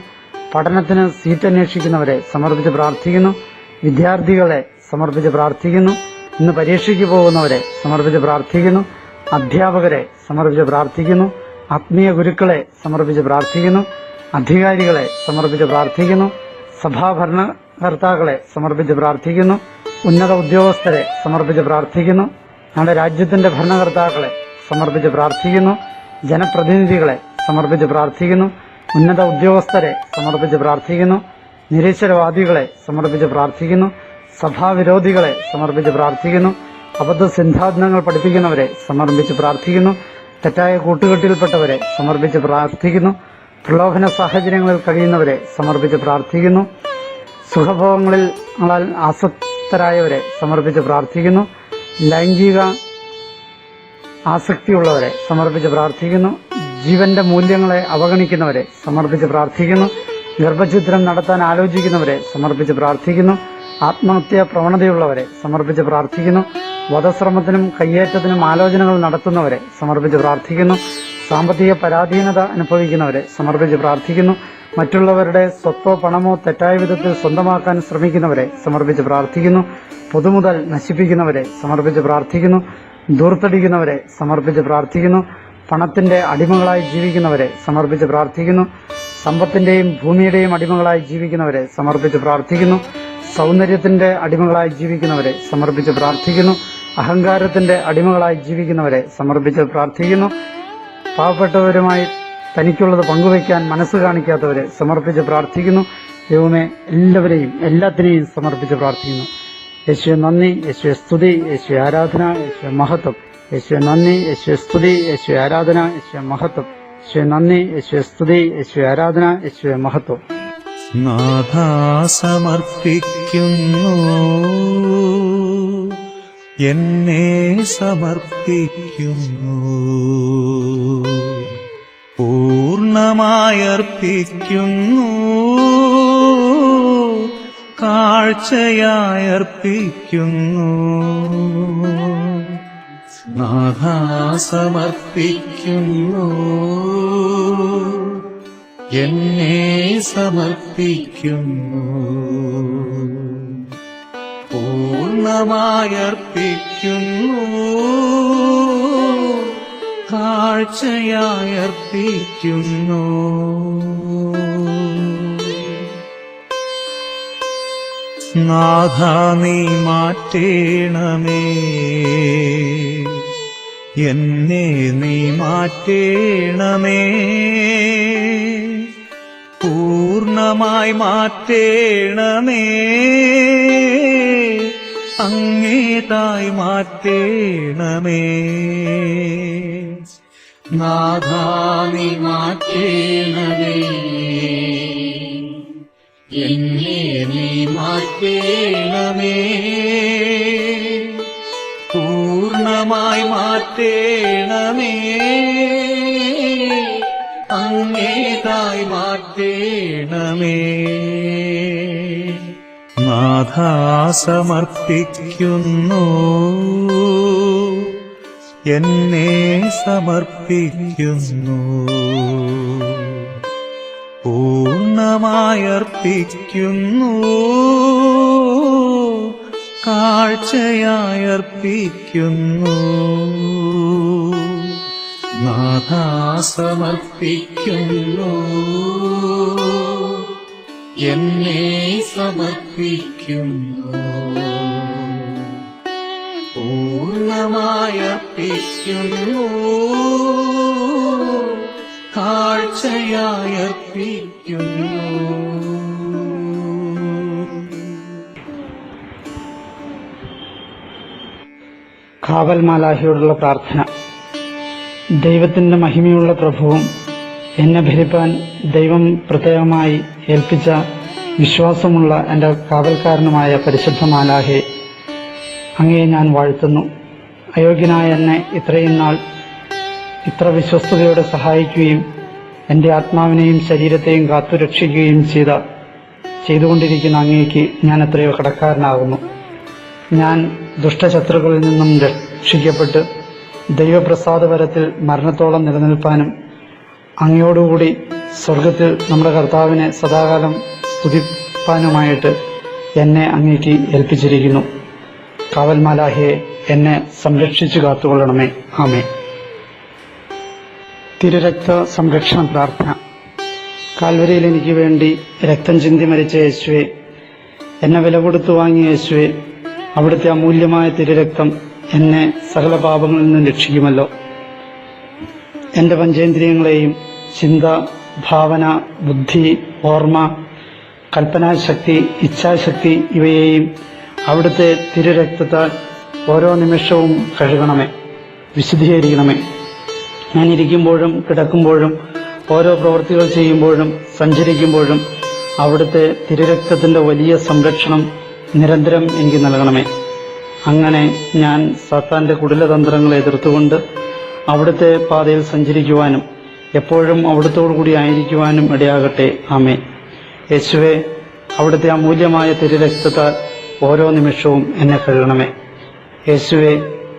പഠനത്തിന് സീറ്റ് അന്വേഷിക്കുന്നവരെ സമർപ്പിച്ച് പ്രാർത്ഥിക്കുന്നു. വിദ്യാർത്ഥികളെ സമർപ്പിച്ച് പ്രാർത്ഥിക്കുന്നു. ഇന്ന് പരീക്ഷയ്ക്ക് പോകുന്നവരെ സമർപ്പിച്ച് പ്രാർത്ഥിക്കുന്നു. അധ്യാപകരെ സമർപ്പിച്ച് പ്രാർത്ഥിക്കുന്നു. ആത്മീയ ഗുരുക്കളെ സമർപ്പിച്ച് പ്രാർത്ഥിക്കുന്നു. അധികാരികളെ സമർപ്പിച്ച് പ്രാർത്ഥിക്കുന്നു. സഭാഭരണകർത്താക്കളെ സമർപ്പിച്ച് പ്രാർത്ഥിക്കുന്നു. ഉന്നത ഉദ്യോഗസ്ഥരെ സമർപ്പിച്ച് പ്രാർത്ഥിക്കുന്നു. നമ്മുടെ രാജ്യത്തിന്റെ ഭരണകർത്താക്കളെ സമർപ്പിച്ച് പ്രാർത്ഥിക്കുന്നു. ജനപ്രതിനിധികളെ സമർപ്പിച്ച് പ്രാർത്ഥിക്കുന്നു. ഉന്നത ഉദ്യോഗസ്ഥരെ സമർപ്പിച്ച് പ്രാർത്ഥിക്കുന്നു. നിരീശ്വരവാദികളെ സമർപ്പിച്ച് പ്രാർത്ഥിക്കുന്നു. സഭാവിരോധികളെ സമർപ്പിച്ച് പ്രാർത്ഥിക്കുന്നു. അബദ്ധ സിദ്ധാന്തങ്ങൾ പഠിപ്പിക്കുന്നവരെ സമർപ്പിച്ച് പ്രാർത്ഥിക്കുന്നു. തെറ്റായ കൂട്ടുകെട്ടിൽപ്പെട്ടവരെ സമർപ്പിച്ച് പ്രാർത്ഥിക്കുന്നു. പ്രലോഭന സാഹചര്യങ്ങളിൽ കഴിയുന്നവരെ സമർപ്പിച്ച് പ്രാർത്ഥിക്കുന്നു. സുഖഭോഗങ്ങളിൽ ആസക്തരായവരെ സമർപ്പിച്ച് പ്രാർത്ഥിക്കുന്നു. ലൈംഗിക ആസക്തിയുള്ളവരെ സമർപ്പിച്ച് പ്രാർത്ഥിക്കുന്നു. ജീവന്റെ മൂല്യങ്ങളെ അവഗണിക്കുന്നവരെ സമർപ്പിച്ച് പ്രാർത്ഥിക്കുന്നു. ഗർഭഛിദ്രം നടത്താൻ ആലോചിക്കുന്നവരെ സമർപ്പിച്ച് പ്രാർത്ഥിക്കുന്നു. ആത്മഹത്യാ പ്രവണതയുള്ളവരെ സമർപ്പിച്ച് പ്രാർത്ഥിക്കുന്നു. വധശ്രമത്തിനും കയ്യേറ്റത്തിനും ആലോചനകൾ നടത്തുന്നവരെ സമർപ്പിച്ച് പ്രാർത്ഥിക്കുന്നു. സാമ്പത്തിക പരാധീനത അനുഭവിക്കുന്നവരെ സമർപ്പിച്ച് പ്രാർത്ഥിക്കുന്നു. മറ്റുള്ളവരുടെ സ്വത്തോ പണമോ തെറ്റായ വിധത്തിൽ സ്വന്തമാക്കാൻ ശ്രമിക്കുന്നവരെ സമർപ്പിച്ച് പ്രാർത്ഥിക്കുന്നു. പൊതുമുതൽ നശിപ്പിക്കുന്നവരെ സമർപ്പിച്ച് പ്രാർത്ഥിക്കുന്നു. ദൂർത്തടിക്കുന്നവരെ സമർപ്പിച്ച് പ്രാർത്ഥിക്കുന്നു. പണത്തിന്റെ അടിമകളായി ജീവിക്കുന്നവരെ സമർപ്പിച്ച് പ്രാർത്ഥിക്കുന്നു. സമ്പത്തിന്റെയും ഭൂമിയുടെയും അടിമകളായി ജീവിക്കുന്നവരെ സമർപ്പിച്ച് പ്രാർത്ഥിക്കുന്നു. സൗന്ദര്യത്തിന്റെ അടിമകളായി ജീവിക്കുന്നവരെ സമർപ്പിച്ച് പ്രാർത്ഥിക്കുന്നു. അഹങ്കാരത്തിന്റെ അടിമകളായി ജീവിക്കുന്നവരെ സമർപ്പിച്ച് പ്രാർത്ഥിക്കുന്നു. പാവപ്പെട്ടവരുമായി തനിക്കുള്ളത് പങ്കുവയ്ക്കാൻ മനസ്സ് കാണിക്കാത്തവരെ സമർപ്പിച്ച് പ്രാർത്ഥിക്കുന്നു. ദൈവമേ, എല്ലാത്തിനെയും സമർപ്പിച്ച് പ്രാർത്ഥിക്കുന്നു. യേശുവെ നന്ദി, യേശുവെ സ്തുതി, യേശുവെ ആരാധന, യേശുവെ മഹത്വം. യേശുവെ നന്ദി, യേശുവെ സ്തുതി, യേശുവെ ആരാധന, യേശുവെ മഹത്വം. യേശുവെ നന്ദി, യേശുവെ സ്തുതി, യേശുവെ ആരാധന, യേശുവെ മഹത്വം. നാഥാ സമർപ്പിക്കുന്നു, എന്നെ സമർപ്പിക്കുന്നു, പൂർണ്ണമായർപ്പിക്കുന്നു, കാഴ്ചയായർപ്പിക്കുന്നു. നാഥാ സമർപ്പിക്കുന്നു, എന്നെ സമർപ്പിക്കുന്നു, പൂർണ്ണമായർപ്പിക്കുന്നു, കാഴ്ചയായർപ്പിക്കുന്നു. നാഥാ നീ മാറ്റേണമേ, എന്നെ നീ മാറ്റേണമേ, പൂർണ്ണമായി മാറ്റേണമേ, അങ്ങേതായി മാറ്റേണമേ. നാഥാ നീ മാറ്റേണമേ, എന്നെ നീ മാറ്റേണമേ, പൂർണ്ണമായി മാറ്റേണമേ, അങ്ങേതായി മാറ്റേണമേ. നാഥാ സമർപ്പിക്കുന്നു, എന്നെ സമർപ്പിക്കുന്നു, പൂർണ്ണമായർപ്പിക്കുന്നു, കാഴ്ചയായർപ്പിക്കുന്നു. നാഥാ സമർപ്പിക്കുന്നു, എന്നെ സമർപ്പിക്കുന്നു, പൂർണ്ണമായർപ്പിക്കുന്നു, കാഴ്ചയായർപ്പിക്കുന്നു. കാവൽ മാലാഖയോടുള്ള പ്രാർത്ഥന. ദൈവത്തിന്റെ മഹിമയുള്ള പ്രഭുവും എന്നെ ഭരിപ്പാൻ ദൈവം പ്രത്യേകമായി ഏൽപ്പിച്ച വിശ്വാസമുള്ള എന്റെ കാവൽക്കാരനുമായ പരിശുദ്ധ മാലാഖയെ, അങ്ങയെ ഞാൻ വാഴ്ത്തുന്നു. അയോഗ്യനായ എന്നെ ഇത്രയും നാൾ ഇത്ര വിശ്വസ്തയോടെ സഹായിക്കുകയും എന്റെ ആത്മാവിനെയും ശരീരത്തെയും കാത്തുരക്ഷിക്കുകയും ചെയ്തുകൊണ്ടിരിക്കുന്ന അങ്ങേക്ക് ഞാൻ എത്രയോ കടക്കാരനാകുന്നു. ഞാൻ ദുഷ്ടശത്രുക്കളിൽ നിന്നും രക്ഷിക്കപ്പെട്ട് ദൈവപ്രസാദപരത്തിൽ മരണത്തോളം നിലനിൽപ്പാനും അങ്ങയോടുകൂടി സ്വർഗത്തിൽ നമ്മുടെ കർത്താവിനെ സദാകാലം സ്തുതിപ്പാനുമായിട്ട് എന്നെ അങ്ങേക്ക് ഏൽപ്പിച്ചിരിക്കുന്നു. കാവൽ മാലാഖയെ എന്നെ സംരക്ഷിച്ചു കാത്തുകൊള്ളണമേ. ആമേൻ. തിരുരക്ത സംരക്ഷണ പ്രാർത്ഥന. കാൽവരിയിൽ എനിക്ക് വേണ്ടി രക്തം ചിന്തി മരിച്ച യേശുവെ, എന്നെ വില കൊടുത്തു വാങ്ങിയ യേശുവെ, അവിടുത്തെ അമൂല്യമായ തിരുരക്തം എന്നെ സകല പാപങ്ങളിൽ നിന്നും രക്ഷിക്കുമല്ലോ. എന്റെ പഞ്ചേന്ദ്രിയങ്ങളെയും ചിന്ത, ഭാവന, ബുദ്ധി, ഓർമ്മ, കൽപ്പനാശക്തി, ഇച്ഛാശക്തി ഇവയെയും അവിടുത്തെ തിരുരക്തത്താൽ ഓരോ നിമിഷവും കഴുകണമേ, വിശുദ്ധീകരിക്കണമേ. ഞാൻ ഇരിക്കുമ്പോഴും കിടക്കുമ്പോഴും ഓരോ പ്രവൃത്തികൾ ചെയ്യുമ്പോഴും സഞ്ചരിക്കുമ്പോഴും അവിടുത്തെ തിരുരക്തത്തിന്റെ വലിയ സംരക്ഷണം നിരന്തരം എനിക്ക് നൽകണമേ. അങ്ങനെ ഞാൻ സാത്താന്റെ കുടിലതന്ത്രങ്ങളെ എതിർത്തുകൊണ്ട് അവിടുത്തെ പാതയിൽ സഞ്ചരിക്കുവാനും എപ്പോഴും അവിടുത്തോടുകൂടി ആയിരിക്കുവാനും ഇടയാകട്ടെ. ആമേൻ. യേശുവേ, അവിടുത്തെ അമൂല്യമായ തിരുരക്തത്താൽ ഓരോ നിമിഷവും എന്നെ കഴുകണമേ. യേശുവേ,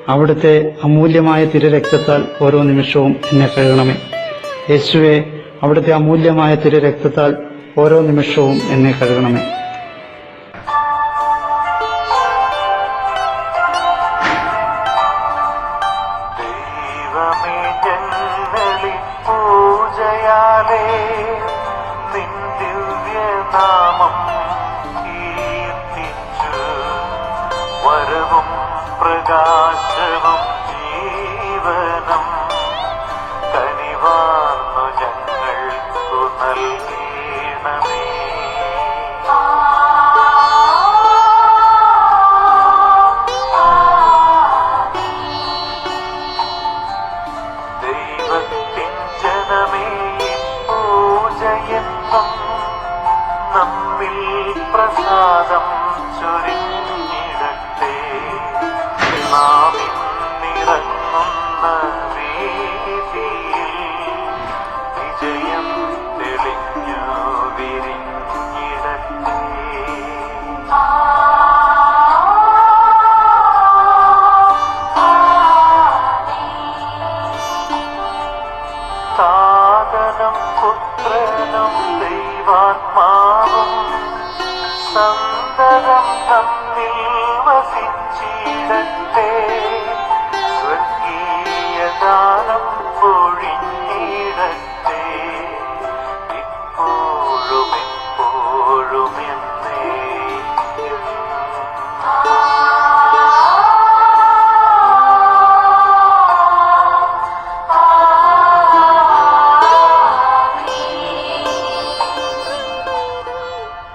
അവിടുത്തെ അമൂല്യമായ തിരുരക്തത്താൽ ഓരോ നിമിഷവും എന്നെ കഴുകണമേ. യേശുവേ, അവിടുത്തെ അമൂല്യമായ തിരുരക്തത്താൽ ഓരോ നിമിഷവും എന്നെ കഴുകണമേ. ദൈവമേ, ജന്മലി പൂജയാലേ നിൻ ദിവ്യനാമം കീർത്തിച്ചു വരവും പ്രകാശവും ജീവനും കനിവാർന്നു ഞങ്ങൾക്കു നൽകണമേ. ദൈവത്തിൻ ജനമേ, പൂജയെന്നും നമ്മിൽ പ്രസാദം ചൊരിഞ്ഞിടട്ടെ. നാം ഇന്നിറങ്ങുന്ന വീതിയിൽ വിജയം തെളിഞ്ഞു വിരിഞ്ഞിടട്ടെ. സാധനം പുത്രനും ദൈവാത്മാവും സന്തതം തമ്മിൽ വസിച്ചിടട്ടെ. സ്വർഗീയ ദാനം